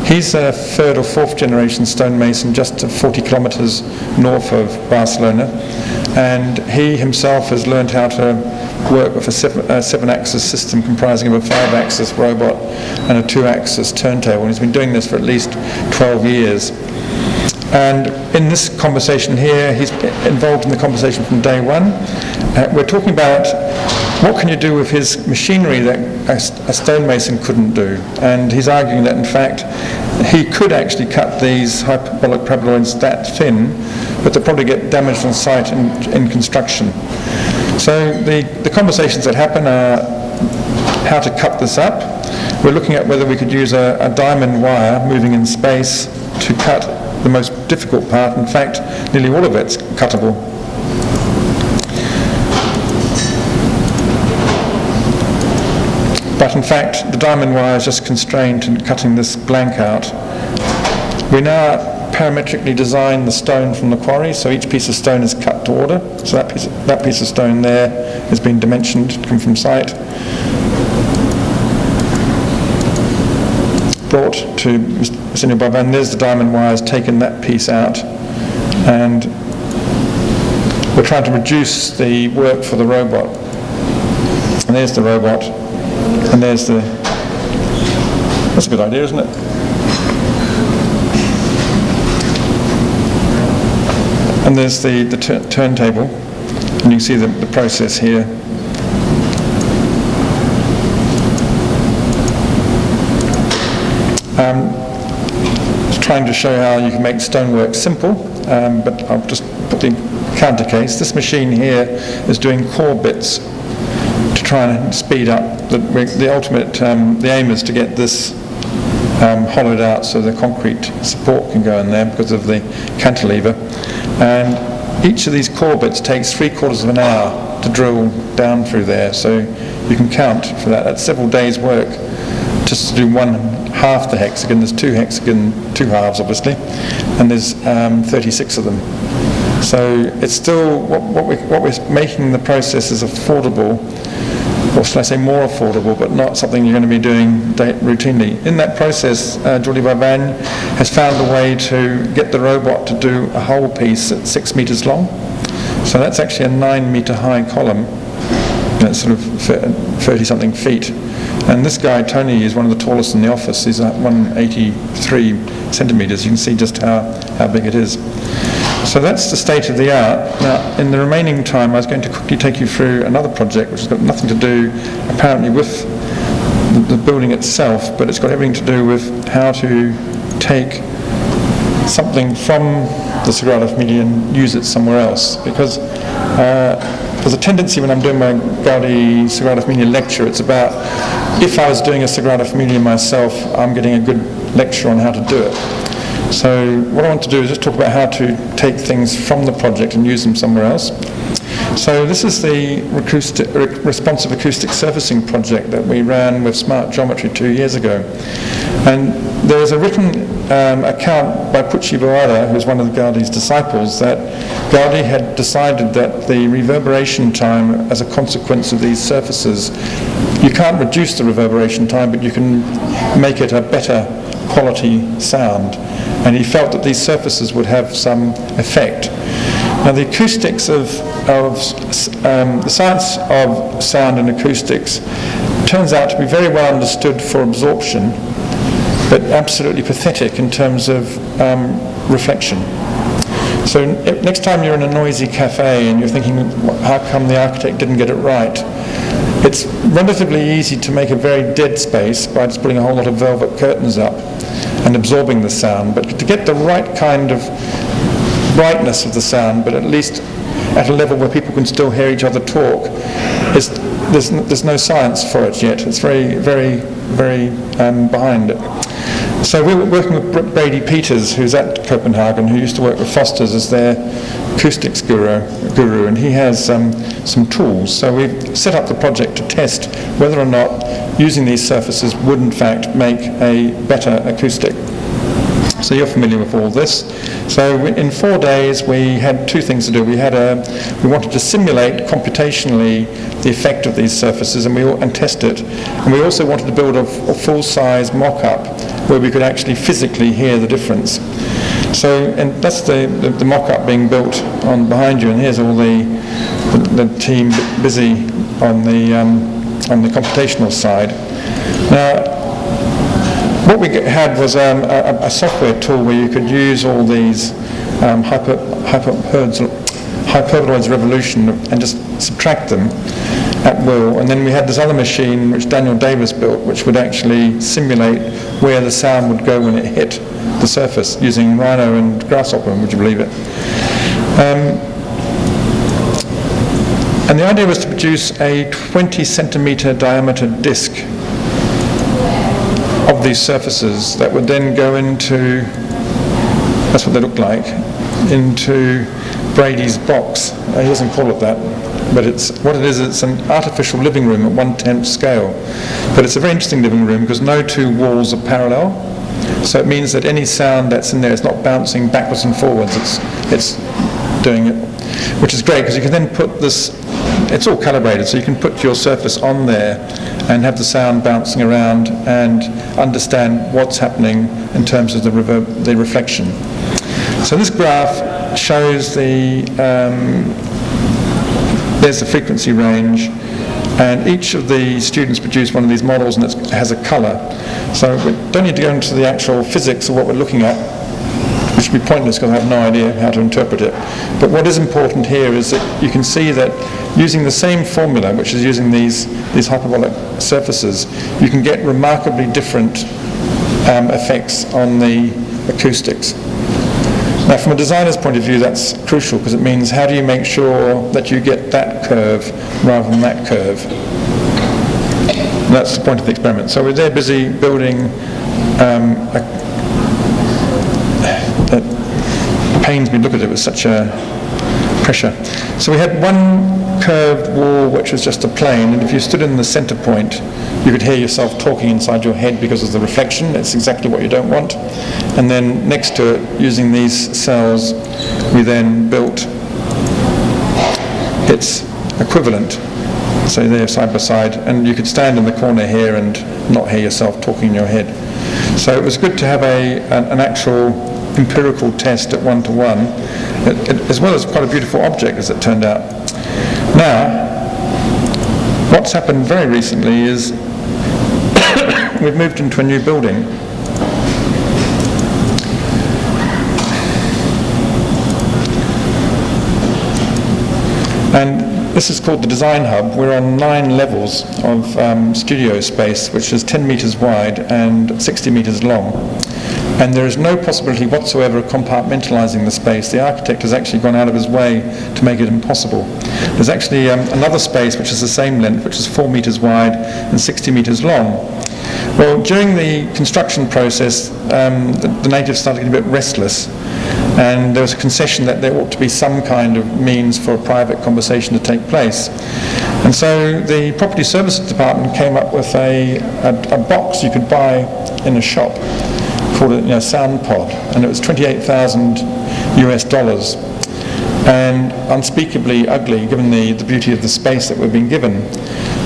He's a 3rd or 4th generation stonemason just 40 kilometres north of Barcelona, and he himself has learned how to work with a 7-axis system comprising of a 5-axis robot and a 2-axis turntable, and he's been doing this for at least 12 years. And in this conversation here, he's involved in the conversation from day one. We're talking about what can you do with his machinery that a stonemason couldn't do? And he's arguing that, in fact, he could actually cut these hyperbolic paraboloids that thin, but they'll probably get damaged on site in construction. So the conversations that happen are how to cut this up. We're looking at whether we could use a diamond wire moving in space to cut the most difficult part. In fact, nearly all of it's cuttable. But in fact, the diamond wire is just constrained to cutting this blank out. We now parametrically design the stone from the quarry, so each piece of stone is cut to order. So that piece of stone there has been dimensioned to come from site. Brought to Mr. Senor Baban, there's the diamond wires, taken that piece out, and we're trying to reduce the work for the robot. And there's the robot, and there's the, that's a good idea, isn't it? And there's the turntable, and you can see the process here. Trying to show how you can make stonework simple, but I'll just put the counter case. This machine here is doing core bits to try and speed up the ultimate. The aim is to get this hollowed out so the concrete support can go in there because of the cantilever. And each of these core bits takes 3/4 of an hour to drill down through there. So you can count for that. That's several days' work just to do one half the hexagon. There's two halves obviously, and there's 36 of them. So it's still what we're making the process is affordable, or should I say more affordable, but not something you're going to be doing routinely. In that process, Jordi Baban has found a way to get the robot to do a whole piece at 6 meters long. So that's actually a 9-meter high column. That's sort of 30-something feet. And this guy, Tony, is one of the tallest in the office. He's 183 centimeters. You can see just how big it is. So that's the state of the art. Now, in the remaining time, I was going to quickly take you through another project which has got nothing to do, apparently, with the building itself, but it's got everything to do with how to take something from the Sagrada Familia and use it somewhere else. Because there's a tendency when I'm doing my Gaudi Sagrada Familia lecture, it's about, if I was doing a Sagrada Familia myself, I'm getting a good lecture on how to do it. So what I want to do is just talk about how to take things from the project and use them somewhere else. So this is the responsive acoustic surfacing project that we ran with Smart Geometry 2 years ago. And there is a written account by Pucci Boada, who's one of the Gaudi's disciples, that Gaudi had decided that the reverberation time as a consequence of these surfaces You can't reduce the reverberation time, but you can make it a better quality sound. And he felt that these surfaces would have some effect. Now the acoustics the science of sound and acoustics turns out to be very well understood for absorption, but absolutely pathetic in terms of reflection. So next time you're in a noisy cafe and you're thinking, how come the architect didn't get it right? It's relatively easy to make a very dead space by just putting a whole lot of velvet curtains up and absorbing the sound. But to get the right kind of brightness of the sound, but at least at a level where people can still hear each other talk, there's no science for it yet. It's very, very, very behind it. So we were working with Brady Peters, who's at Copenhagen, who used to work with Foster's as their acoustics guru, and he has some tools. So we've set up the project to test whether or not using these surfaces would in fact make a better acoustic. So you're familiar with all this. So in 4 days we had two things to do. We wanted to simulate computationally the effect of these surfaces and test it. And we also wanted to build a full-size mock-up where we could actually physically hear the difference. So, and that's the mock-up being built on behind you, and here's all the team busy on the computational side. Now, what we had was a software tool where you could use all these hyperboloids revolution and just subtract them at will. And then we had this other machine which Daniel Davis built, which would actually simulate where the sound would go when it hit the surface using Rhino and Grasshopper, would you believe it? And the idea was to produce a 20 centimetre diameter disc of these surfaces that would then go into, that's what they look like, into Brady's box. He doesn't call it that, but it's an artificial living room at 1/10 scale. But it's a very interesting living room because no two walls are parallel. So it means that any sound that's in there is not bouncing backwards and forwards, it's doing it, which is great because you can then put this, it's all calibrated, so you can put your surface on there and have the sound bouncing around and understand what's happening in terms of the reflection. So this graph shows there's the frequency range, and each of the students produced one of these models, and it has a colour. So we don't need to go into the actual physics of what we're looking at, which would be pointless because I have no idea how to interpret it. But what is important here is that you can see that using the same formula, which is using these hyperbolic surfaces, you can get remarkably different effects on the acoustics. Now, from a designer's point of view, that's crucial because it means how do you make sure that you get that curve rather than that curve? And that's the point of the experiment. So we're there busy building it pains me to look at it with such a pressure. So we had one curved wall which was just a plane, and if you stood in the center point you could hear yourself talking inside your head because of the reflection. It's exactly what you don't want. And then next to it, using these cells, we then built its equivalent. So they're side by side, and you could stand in the corner here and not hear yourself talking in your head. So it was good to have an actual empirical test at 1-to-1, as well as quite a beautiful object as it turned out. Now, what's happened very recently is we've moved into a new building. And this is called the Design Hub. We're on 9 levels of studio space, which is 10 metres wide and 60 metres long. And there is no possibility whatsoever of compartmentalising the space. The architect has actually gone out of his way to make it impossible. There's actually another space which is the same length, which is 4 metres wide and 60 metres long. Well, during the construction process, the natives started getting a bit restless, and there was a concession that there ought to be some kind of means for a private conversation to take place. And so the Property Services Department came up with a box you could buy in a shop called a sound pod, and it was $28,000 US. and unspeakably ugly given the beauty of the space that we've been given.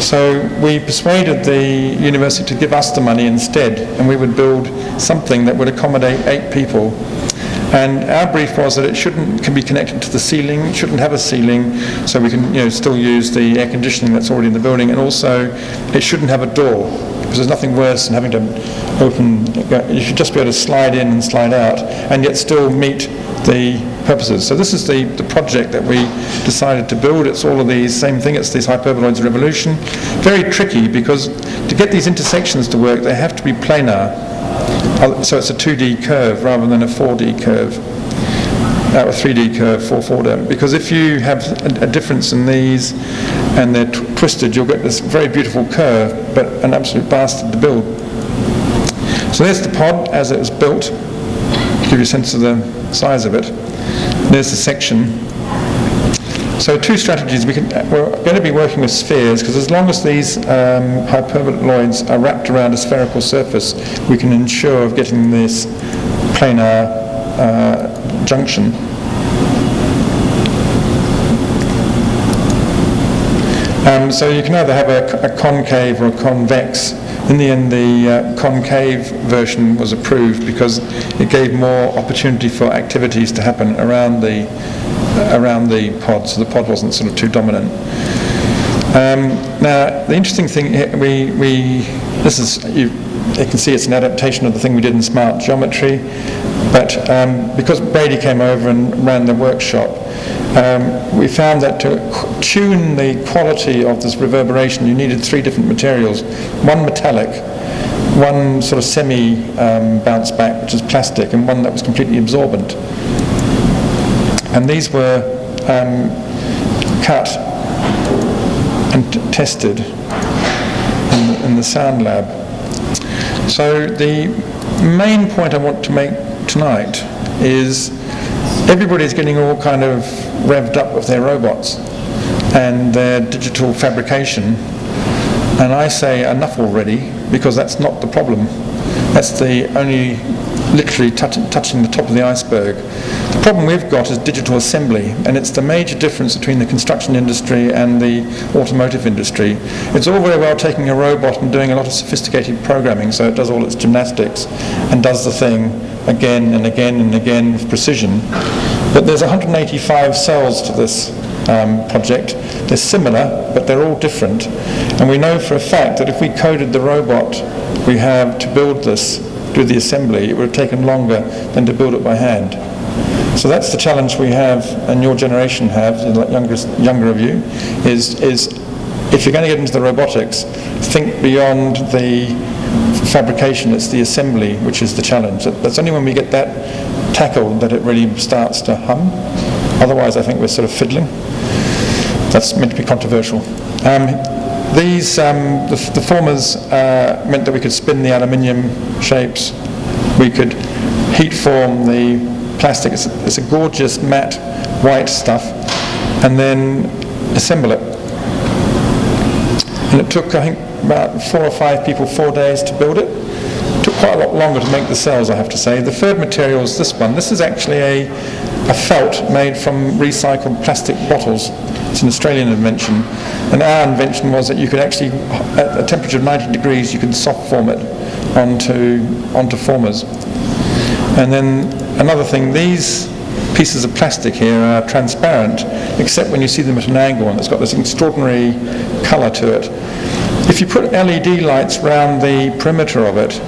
So we persuaded the university to give us the money instead, and we would build something that would accommodate 8 people. And our brief was that it can be connected to the ceiling, it shouldn't have a ceiling, so we can still use the air conditioning that's already in the building, and also it shouldn't have a door, because there's nothing worse than having to open. You should just be able to slide in and slide out, and yet still meet the purposes. So this is the project that we decided to build. It's all of these same thing, it's these hyperboloids of revolution. Very tricky, because to get these intersections to work, they have to be planar. So it's a 2D curve rather than a 4D curve, a 3D curve, 4/4, because if you have a difference in these and they're twisted, you'll get this very beautiful curve, but an absolute bastard to build. So there's the pod as it was built, to give you a sense of the size of it. There's the section. So 2 strategies. We're going to be working with spheres, because as long as these hyperboloids are wrapped around a spherical surface, we can ensure of getting this planar junction. So you can either have a concave or a convex. In the end, the concave version was approved because it gave more opportunity for activities to happen around the pod, so the pod wasn't sort of too dominant. Now, the interesting thing, you can see it's an adaptation of the thing we did in smart geometry, but because Brady came over and ran the workshop, we found that to tune the quality of this reverberation, you needed 3 different materials. One metallic, one sort of semi-bounce back, which is plastic, and one that was completely absorbent. And these were cut and tested in the sound lab. So the main point I want to make tonight is everybody's getting all kind of revved up with their robots and their digital fabrication, and I say enough already, because that's not the problem. That's the only literally touching the top of the iceberg. The problem we've got is digital assembly, and it's the major difference between the construction industry and the automotive industry. It's all very well taking a robot and doing a lot of sophisticated programming, so it does all its gymnastics and does the thing again and again and again with precision. But there's 185 cells to this project. They're similar, but they're all different. And we know for a fact that if we coded the robot we have to build this, do the assembly, it would have taken longer than to build it by hand. So that's the challenge we have, and your generation have, the younger of you, is if you're going to get into the robotics, think beyond the fabrication. It's the assembly which is the challenge. That's only when we get that tackled that it really starts to hum. Otherwise, I think we're sort of fiddling. That's meant to be controversial. The formers meant that we could spin the aluminium shapes. We could heat form the plastic. It's a gorgeous matte white stuff, and then assemble it. And it took, I think, about 4 or 5 people 4 days to build it. It took quite a lot longer to make the cells, I have to say. The third material is this one. This is actually a felt made from recycled plastic bottles. It's an Australian invention. And our invention was that you could actually, at a temperature of 90 degrees, you could soft form it onto formers. And then another thing, these pieces of plastic here are transparent, except when you see them at an angle, and it's got this extraordinary colour to it. If you put LED lights around the perimeter of it,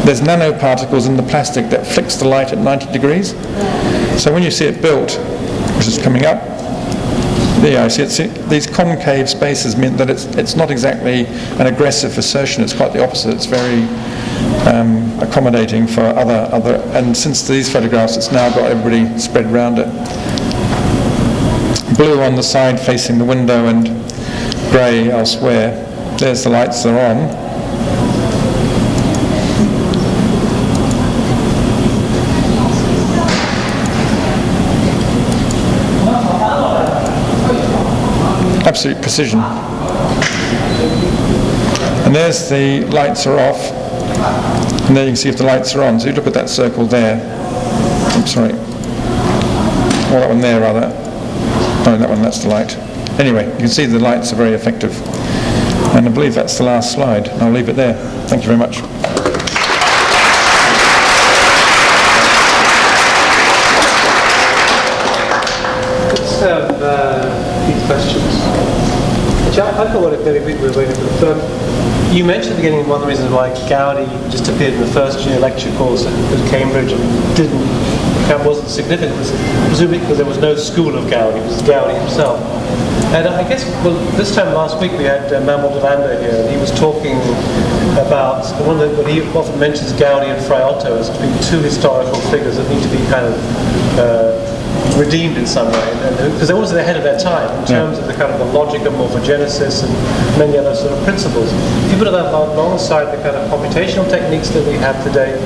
there's nanoparticles in the plastic that flicks the light at 90 degrees. So when you see it built, which is coming up, there I see it. These concave spaces mean that it's not exactly an aggressive assertion. It's quite the opposite. It's very accommodating for other. And since these photographs, it's now got everybody spread around it. Blue on the side facing the window and grey elsewhere. There's the lights that are on. Absolute precision. And there's the lights are off, and there you can see if the lights are on. So you look at that circle there. I'm sorry. Or that one there rather. No, that one, that's the light. Anyway, you can see the lights are very effective. And I believe that's the last slide. I'll leave it there. Thank you very much. Let's have these questions. Jack, I thought maybe we were waiting for the you mentioned at the beginning one of the reasons why Gaudi just appeared in the first year lecture course at Cambridge and wasn't significant, presumably because there was no school of Gaudi, it was Gaudi himself. And I guess, well, this time last week we had Manuel Delanda here, and he was talking about what he often mentions Gaudi and Friotto as being two historical figures that need to be kind of redeemed in some way, because they were always ahead of their time in terms of the kind of the logic of morphogenesis and many other sort of principles. If you put that alongside the kind of computational techniques that we have today,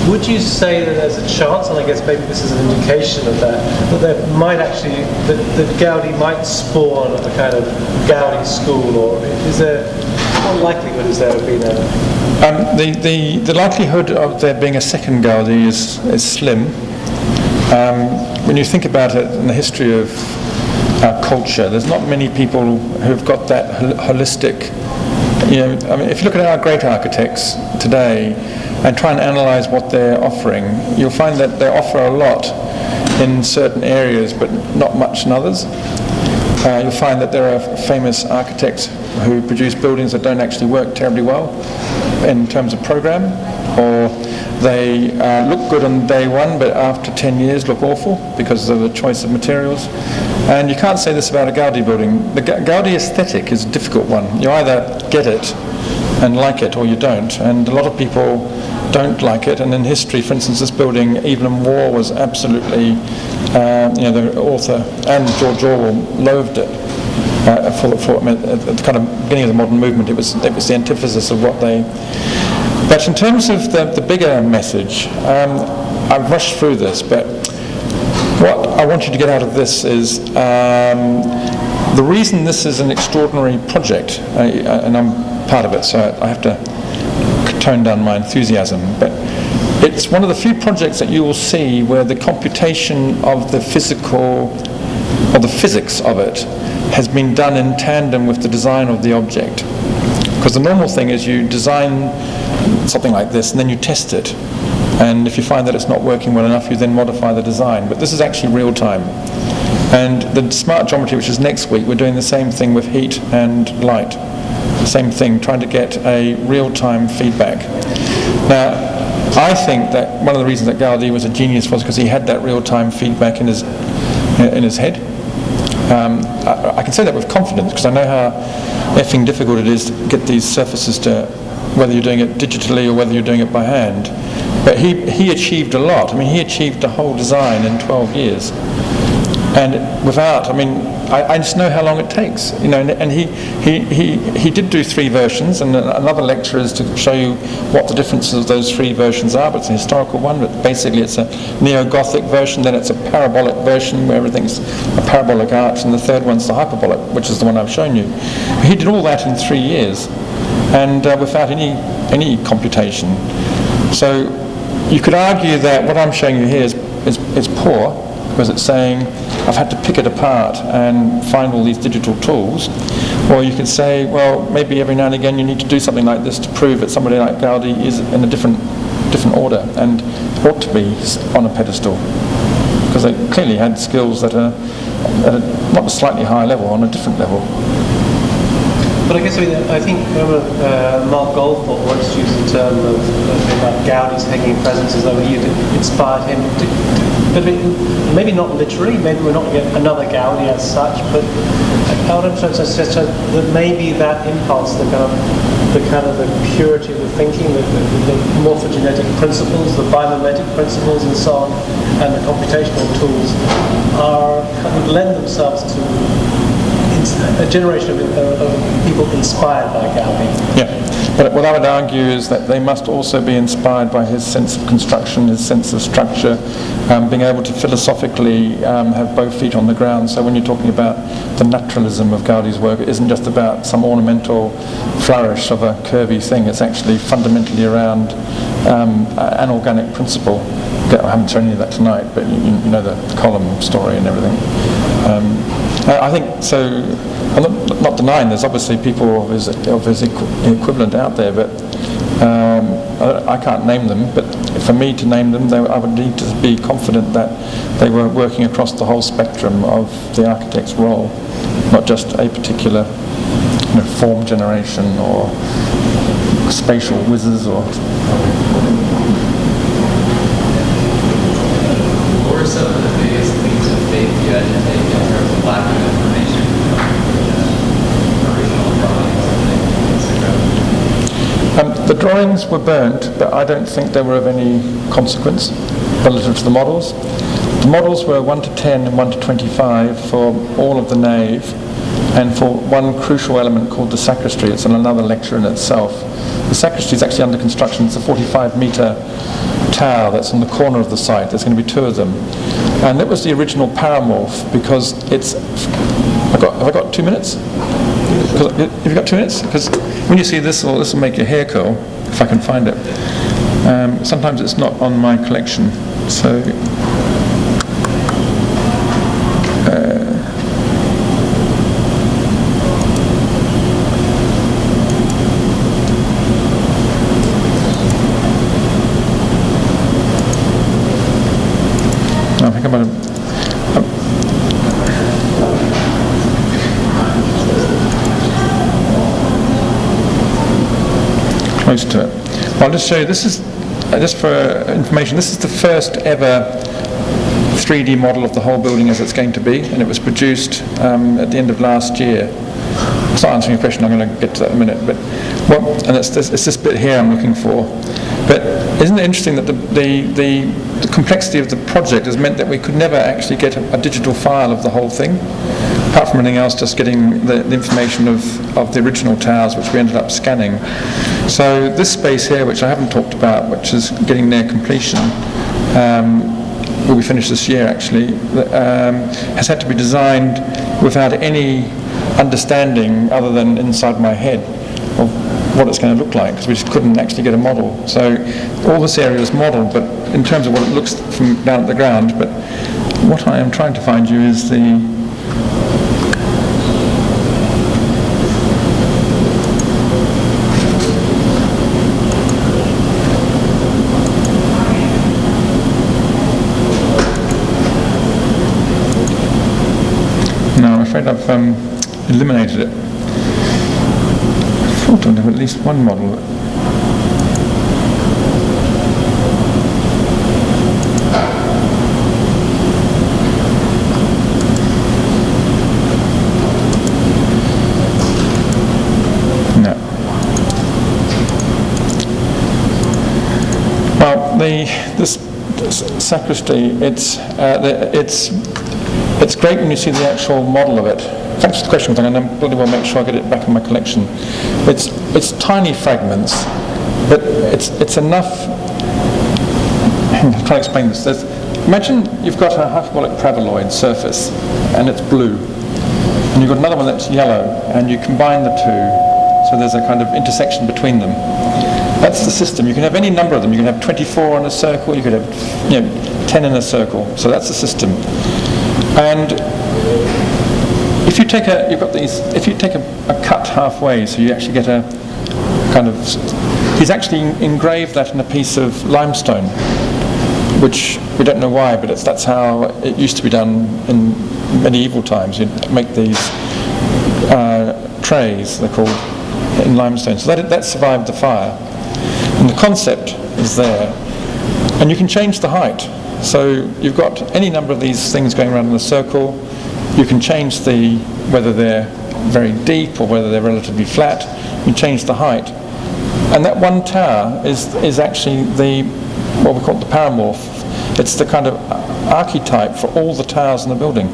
would you say that there's a chance, and I guess maybe this is an indication of that there might actually, that Gaudi might spawn a kind of Gaudi school, or is there, what likelihood is there of being there? The likelihood of there being a second Gaudi is slim. When you think about it in the history of our culture, there's not many people who've got that holistic, I mean, if you look at our great architects today and try and analyze what they're offering, you'll find that they offer a lot in certain areas but not much in others. You'll find that there are famous architects who produce buildings that don't actually work terribly well in terms of program, or they look good on day one but after 10 years look awful because of the choice of materials. And you can't say this about a Gaudi building. The Gaudi aesthetic is a difficult one. You either get it and like it or you don't, and a lot of people don't like it. And in history, for instance, this building, Evelyn Waugh was absolutely, the author, and George Orwell loathed it. At the kind of beginning of the modern movement, it was the antithesis of what they. But in terms of the bigger message, I've rushed through this, but what I want you to get out of this is the reason this is an extraordinary project, and I'm part of it, so I have to tone down my enthusiasm, but it's one of the few projects that you will see where the computation of the physical, or the physics of it, has been done in tandem with the design of the object. Because the normal thing is you design something like this and then you test it. And if you find that it's not working well enough, you then modify the design. But this is actually real time. And the smart geometry, which is next week, we're doing the same thing with heat and light. The same thing, trying to get a real-time feedback. Now, I think that one of the reasons that Gaudi was a genius was because he had that real-time feedback in his head. I can say that with confidence because I know how effing difficult it is to get these surfaces to, whether you're doing it digitally or whether you're doing it by hand. But he achieved a lot. I mean, he achieved the whole design in 12 years. And without, I mean, I just know how long it takes, and he did do 3 versions, and another lecture is to show you what the differences of those 3 versions are, but it's a historical one, but basically it's a neo-Gothic version, then it's a parabolic version where everything's a parabolic arch, and the third one's the hyperbolic, which is the one I've shown you. He did all that in 3 years, and without any computation. So you could argue that what I'm showing you here is poor, because it's saying I've had to pick it apart and find all these digital tools. Or you could say, well, maybe every now and again you need to do something like this to prove that somebody like Gaudi is in a different order and ought to be on a pedestal, because they clearly had skills that are at a, not a slightly higher level, on a different level. But I guess I think Mark Goldthorpe once used the term of Gaudi's hanging presence as though he had inspired him to but maybe not literally, maybe we're not going to get another Gaudi as such, but that maybe that impulse, the purity of the thinking, the morphogenetic principles, the biomimetic principles and so on, and the computational tools lend themselves to a generation of people inspired by Gaudi. Yeah, but what I would argue is that they must also be inspired by his sense of construction, his sense of structure, being able to philosophically have both feet on the ground. So when you're talking about the naturalism of Gaudi's work, it isn't just about some ornamental flourish of a curvy thing. It's actually fundamentally around an organic principle. I haven't shown you that tonight, but you know the column story and everything. I think so. I'm not denying there's obviously people of his equivalent out there, but I can't name them. But for me to name them, I would need to be confident that they were working across the whole spectrum of the architect's role, not just a particular form generation or spatial whizzes or. What were some of the biggest things of faith you had to take in terms of lack of information from the original drawings? The drawings were burnt, but I don't think they were of any consequence relative to the models. The models were 1 to 10 and 1 to 25 for all of the nave, and for one crucial element called the sacristy. It's another lecture in itself. The sacristy is actually under construction. It's a 45-metre tower that's on the corner of the site. There's going to be 2 of them. And that was the original paramorph, because it's... Have I got 2 minutes? Have you got 2 minutes? Because when you see this will make your hair curl, if I can find it. Sometimes it's not on my collection, so... I think I'm going to... close to it. Well, I'll just show you, this is, just for information, this is the first ever 3D model of the whole building as it's going to be, and it was produced at the end of last year. It's not answering your question, I'm going to get to that in a minute, but and it's this bit here I'm looking for. But isn't it interesting that the complexity of the project has meant that we could never actually get a digital file of the whole thing, apart from anything else, just getting the information of the original towers, which we ended up scanning. So this space here, which I haven't talked about, which is getting near completion, will be finished this year actually, has had to be designed without any understanding other than inside my head of what it's going to look like, because we just couldn't actually get a model. So all this area is modelled, but in terms of what it looks from down at the ground. But what I am trying to find you is the... No, I'm afraid I've eliminated it. I thought I'd have at least one model. No. Well, this sacristy, it's great when you see the actual model of it. Thanks for the question, because I really want to make sure I get it back in my collection. It's tiny fragments, but it's enough. I'm trying to explain this. Imagine you've got a hyperbolic paraboloid surface, and it's blue, and you've got another one that's yellow, and you combine the two, so there's a kind of intersection between them. That's the system. You can have any number of them. You can have 24 in a circle. You could have 10 in a circle. So that's the system. And if you take a cut halfway, so you actually get a kind of, he's actually engraved that in a piece of limestone, which we don't know why, but that's how it used to be done in medieval times. You'd make these trays, they're called, in limestone. So that survived the fire. And the concept is there. And you can change the height. So you've got any number of these things going around in a circle. You can change whether they're very deep or whether they're relatively flat. You can change the height. And that one tower is actually what we call the paramorph. It's the kind of archetype for all the towers in the building.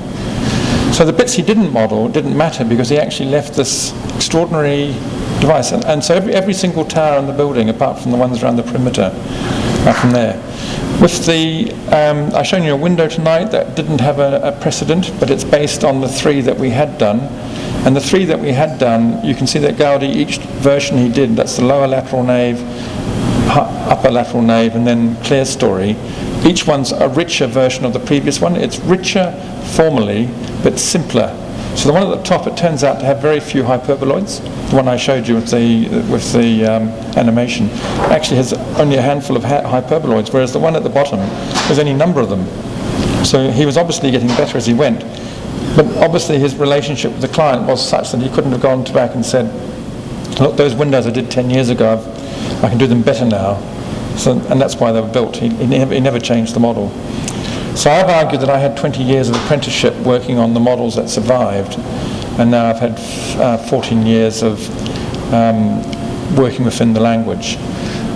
So the bits he didn't model didn't matter, because he actually left this extraordinary device. And so every single tower in the building, apart from the ones around the perimeter, are from there. With I've shown you a window tonight that didn't have a precedent, but it's based on the 3 that we had done. And the 3 that we had done, you can see that Gaudi, each version he did, that's the lower lateral nave, upper lateral nave, and then clear story. Each one's a richer version of the previous one. It's richer formally, but simpler. So the one at the top, it turns out to have very few hyperboloids. The one I showed you with the animation actually has only a handful of hyperboloids, whereas the one at the bottom, there's only a number of them. So he was obviously getting better as he went. But obviously his relationship with the client was such that he couldn't have gone back and said, look, those windows I did 10 years ago, I can do them better now. So, and that's why they were built. He never changed the model. So I've argued that I had 20 years of apprenticeship working on the models that survived, and now I've had 14 years of working within the language.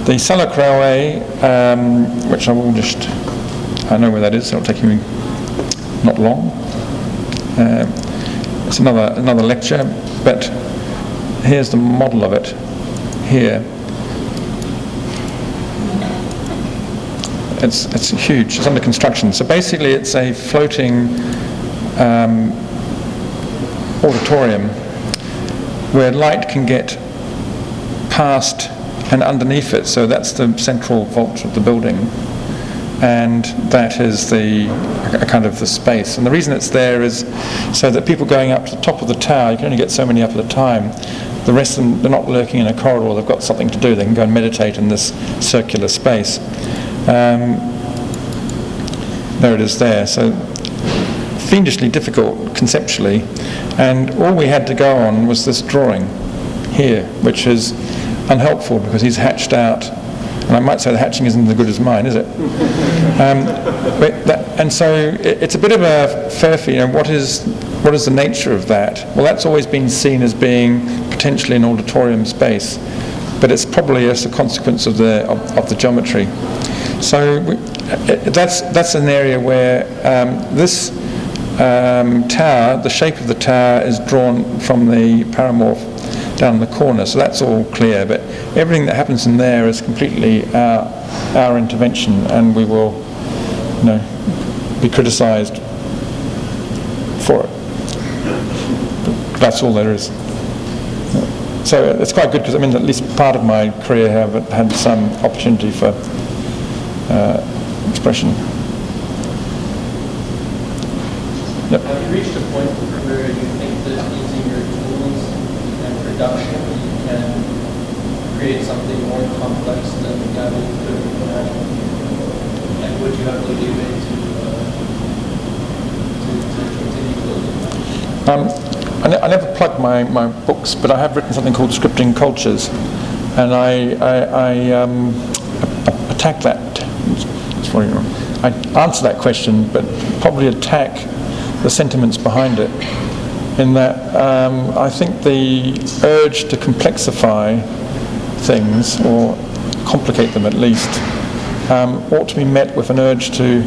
The Salak Railway, which I will just, I know where that is, so it'll take me not long. It's another lecture, but here's the model of it here. It's huge. It's under construction. So basically, it's a floating auditorium where light can get past and underneath it. So that's the central vault of the building, and that is the kind of the space. And the reason it's there is so that people going up to the top of the tower, you can only get so many up at a time. The rest of them, they're not lurking in a corridor. They've got something to do. They can go and meditate in this circular space. There it is there. So fiendishly difficult conceptually, and all we had to go on was this drawing here, which is unhelpful because he's hatched out, and I might say the hatching isn't as good as mine, is it? And so it's a bit of a furphy, what is the nature of that? Well, that's always been seen as being potentially an auditorium space, but it's probably as a consequence of the geometry. So that's an area where this tower, the shape of the tower is drawn from the paramorph down in the corner, so that's all clear, but everything that happens in there is completely our intervention, and we will be criticised for it. That's all there is. So it's quite good because at least part of my career have had some opportunity for expression. Yep. Have you reached a point where you think that using your tools and production you can create something more complex than Gaudi could have imagined? And would you have the leeway to continue building that? I never plug my books, but I have written something called Scripting Cultures, and I attack that. I answer that question, but probably attack the sentiments behind it, in that I think the urge to complexify things, or complicate them at least, ought to be met with an urge to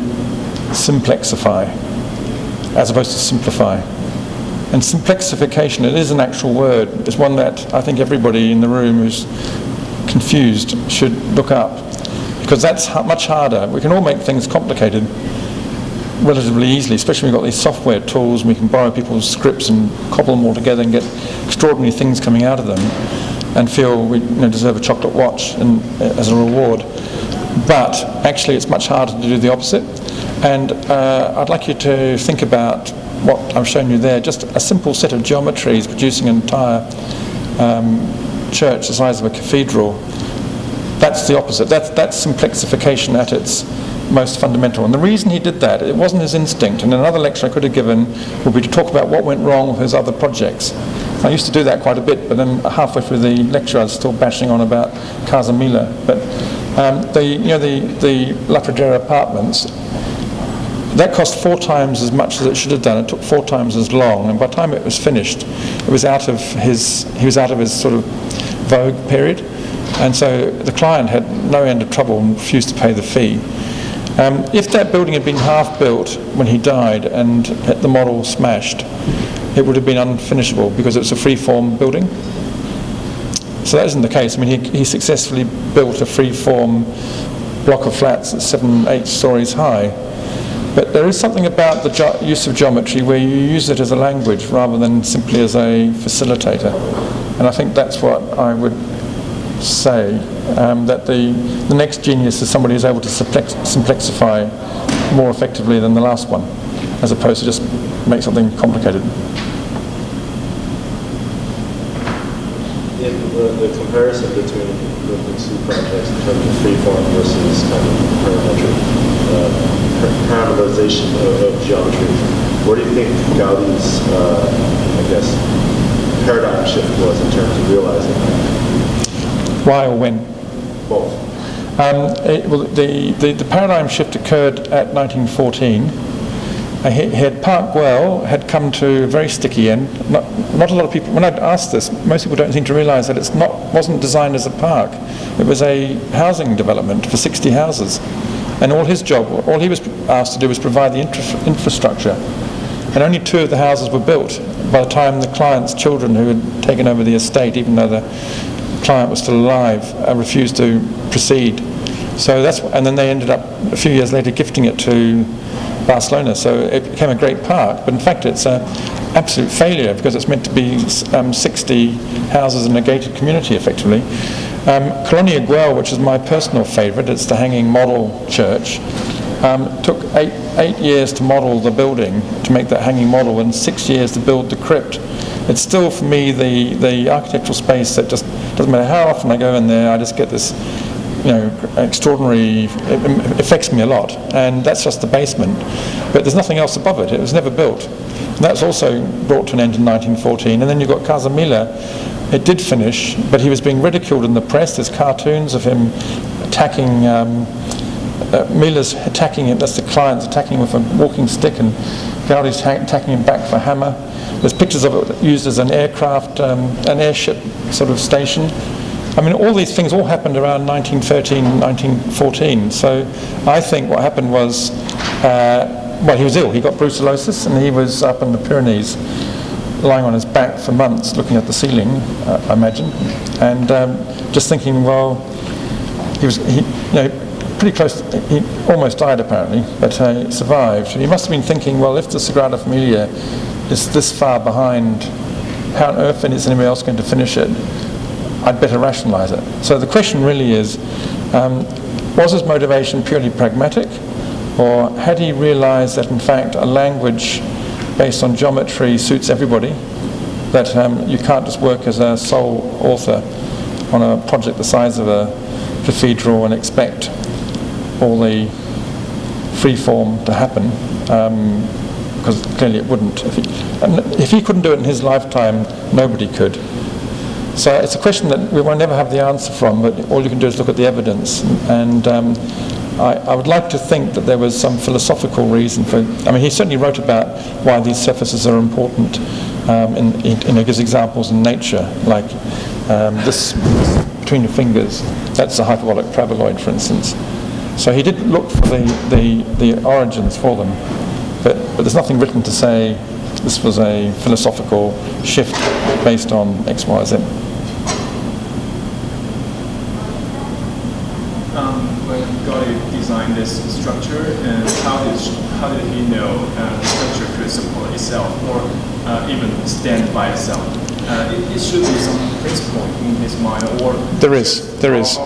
simplexify, as opposed to simplify. And simplexification, it is an actual word. It's one that I think everybody in the room who's confused should look up, because that's much harder. We can all make things complicated relatively easily, especially when we've got these software tools, and we can borrow people's scripts and cobble them all together and get extraordinary things coming out of them and feel we deserve a chocolate watch as a reward. But actually it's much harder to do the opposite. And I'd like you to think about what I've shown you there, just a simple set of geometries producing an entire church the size of a cathedral. That's the opposite. That's simplexification at its most fundamental. And the reason he did that, it wasn't his instinct. And another lecture I could have given would be to talk about what went wrong with his other projects. I used to do that quite a bit, but then halfway through the lecture I was still bashing on about Casa Mila. But the La Pradera apartments, that cost 4 times as much as it should have done. It took 4 times as long, and by the time it was finished, he was out of his sort of vogue period, and so the client had no end of trouble and refused to pay the fee. If that building had been half built when he died and the model smashed, it would have been unfinishable because it's a free-form building. So that isn't the case. I mean, he successfully built a free-form block of flats that's 7-8 stories high. But there is something about the use of geometry where you use it as a language rather than simply as a facilitator. And I think that's what I would say, that the next genius is somebody who's able to simplexify more effectively than the last one, as opposed to just make something complicated. comparison between the two projects in terms of freeform versus kind of parametric parameterization of geometry, what do you think Gaudi's, I guess, paradigm shift was in terms of realizing that? Why or when? Both. The paradigm shift occurred at 1914. He had Park Well had come to a very sticky end. Not a lot of people, when I'd asked this, most people don't seem to realise that it wasn't designed as a park. It was a housing development for 60 houses. And all he was asked to do was provide the infrastructure. And only 2 of the houses were built by the time the client's children, who had taken over the estate, even though the client was still alive, refused to proceed. So and then they ended up a few years later gifting it to Barcelona. So it became a great park, but in fact it's an absolute failure because it's meant to be 60 houses in a gated community, effectively. Colonia Güell, which is my personal favourite, it's the hanging model church, took 8 years to model the building, to make that hanging model, and 6 years to build the crypt. It's still, for me, the architectural space that just doesn't matter how often I go in there, I just get this, extraordinary, it affects me a lot. And that's just the basement. But there's nothing else above it. It was never built. And that's also brought to an end in 1914. And then you've got Casa Mila. It did finish, but he was being ridiculed in the press. There's cartoons of him attacking, Mila's attacking him, that's the client's attacking him with a walking stick, and Gaudi's attacking him back for a hammer. There's pictures of it used as an aircraft, an airship sort of station. I mean, all these things all happened around 1913, 1914. So I think what happened was, he was ill. He got brucellosis, and he was up in the Pyrenees, lying on his back for months, looking at the ceiling, I imagine, and just thinking, well, he was pretty close. He almost died apparently, but he survived. He must have been thinking, well, if the Sagrada Familia is this far behind, how on earth is anybody else going to finish it? I'd better rationalise it. So the question really is, was his motivation purely pragmatic, or had he realised that in fact a language based on geometry suits everybody, that you can't just work as a sole author on a project the size of a cathedral and expect all the free form to happen, because clearly it wouldn't. If he couldn't do it in his lifetime, nobody could. So it's a question that we will never have the answer from, but all you can do is look at the evidence. And I would like to think that there was some philosophical reason for. I mean, he certainly wrote about why these surfaces are important. He gives examples in nature, like this between your fingers. That's a hyperbolic paraboloid, for instance. So he did look for the origins for them, but there's nothing written to say this was a philosophical shift based on X, Y, Z. When Gaudi designed this structure, and how did he know the structure could support itself or even stand by itself? It should be some principle in his mind, or there is.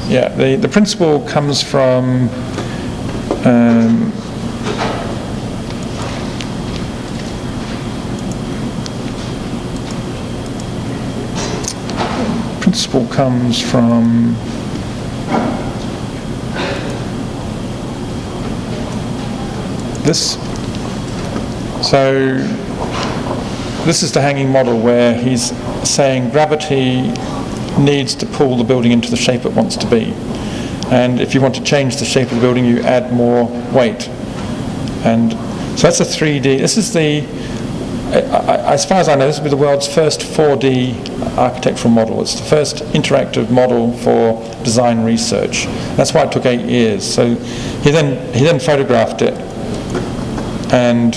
Yeah, the principle comes from this. So this is the hanging model where he's saying gravity needs to pull the building into the shape it wants to be. And if you want to change the shape of the building, you add more weight. And so that's a 3D. This is as far as I know, this will be the world's first 4D architectural model. It's the first interactive model for design research. That's why it took 8 years. So he then photographed it, and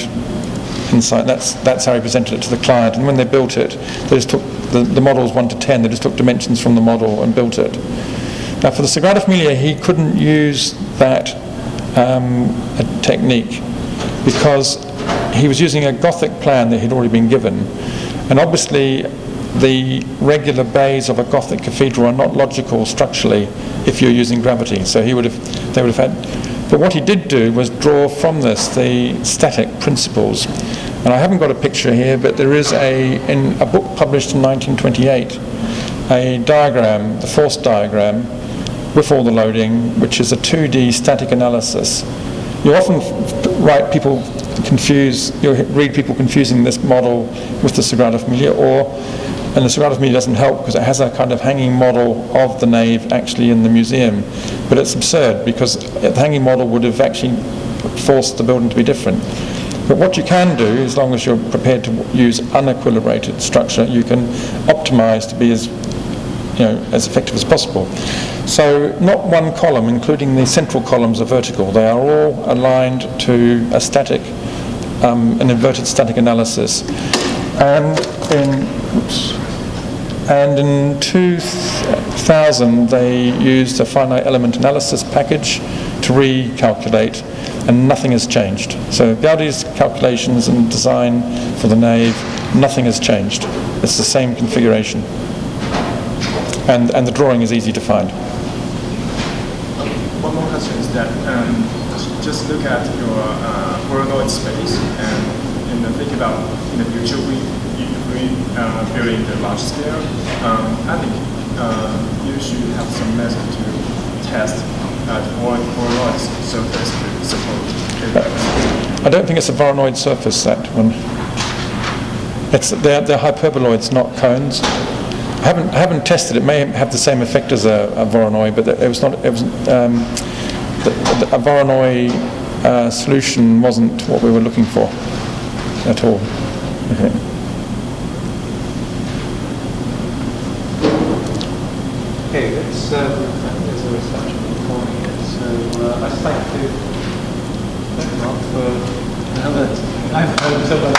inside that's how he presented it to the client. And when they built it, they just took the models 1 to 10. They just took dimensions from the model and built it. Now, for the Sagrada Familia, he couldn't use that technique because he was using a Gothic plan that he'd already been given, and obviously the regular bays of a Gothic cathedral are not logical structurally if you're using gravity. So they would have had. But what he did do was draw from this the static principles. And I haven't got a picture here, but there is in a book published in 1928 a diagram, the force diagram, with all the loading, which is a 2D static analysis. You often read people confusing this model with the Sagrada Familia, and the Sagrada Familia doesn't help because it has a kind of hanging model of the nave actually in the museum. But it's absurd because the hanging model would have actually forced the building to be different. But what you can do, as long as you're prepared to use unequilibrated structure, you can optimize to be as effective as possible. So not one column, including the central columns, are vertical. They are all aligned to a static, an inverted static analysis. And in 2000, they used a finite element analysis package to recalculate, and nothing has changed. So Gaudi's calculations and design for the nave, nothing has changed. It's the same configuration. And the drawing is easy to find. One more question is that just look at your Voronoi space and think about in the future if we building the large scale. I think you should have some method to test Voronoi surface to support. I don't think it's a Voronoi surface, that one. They're hyperboloids, not cones. I haven't tested. It may have the same effect as a Voronoi, but it was not. It was a Voronoi solution wasn't what we were looking for at all. Okay. Okay, let's. I think there's a research recording here, so I'd like to thank Mark for. I've heard so much.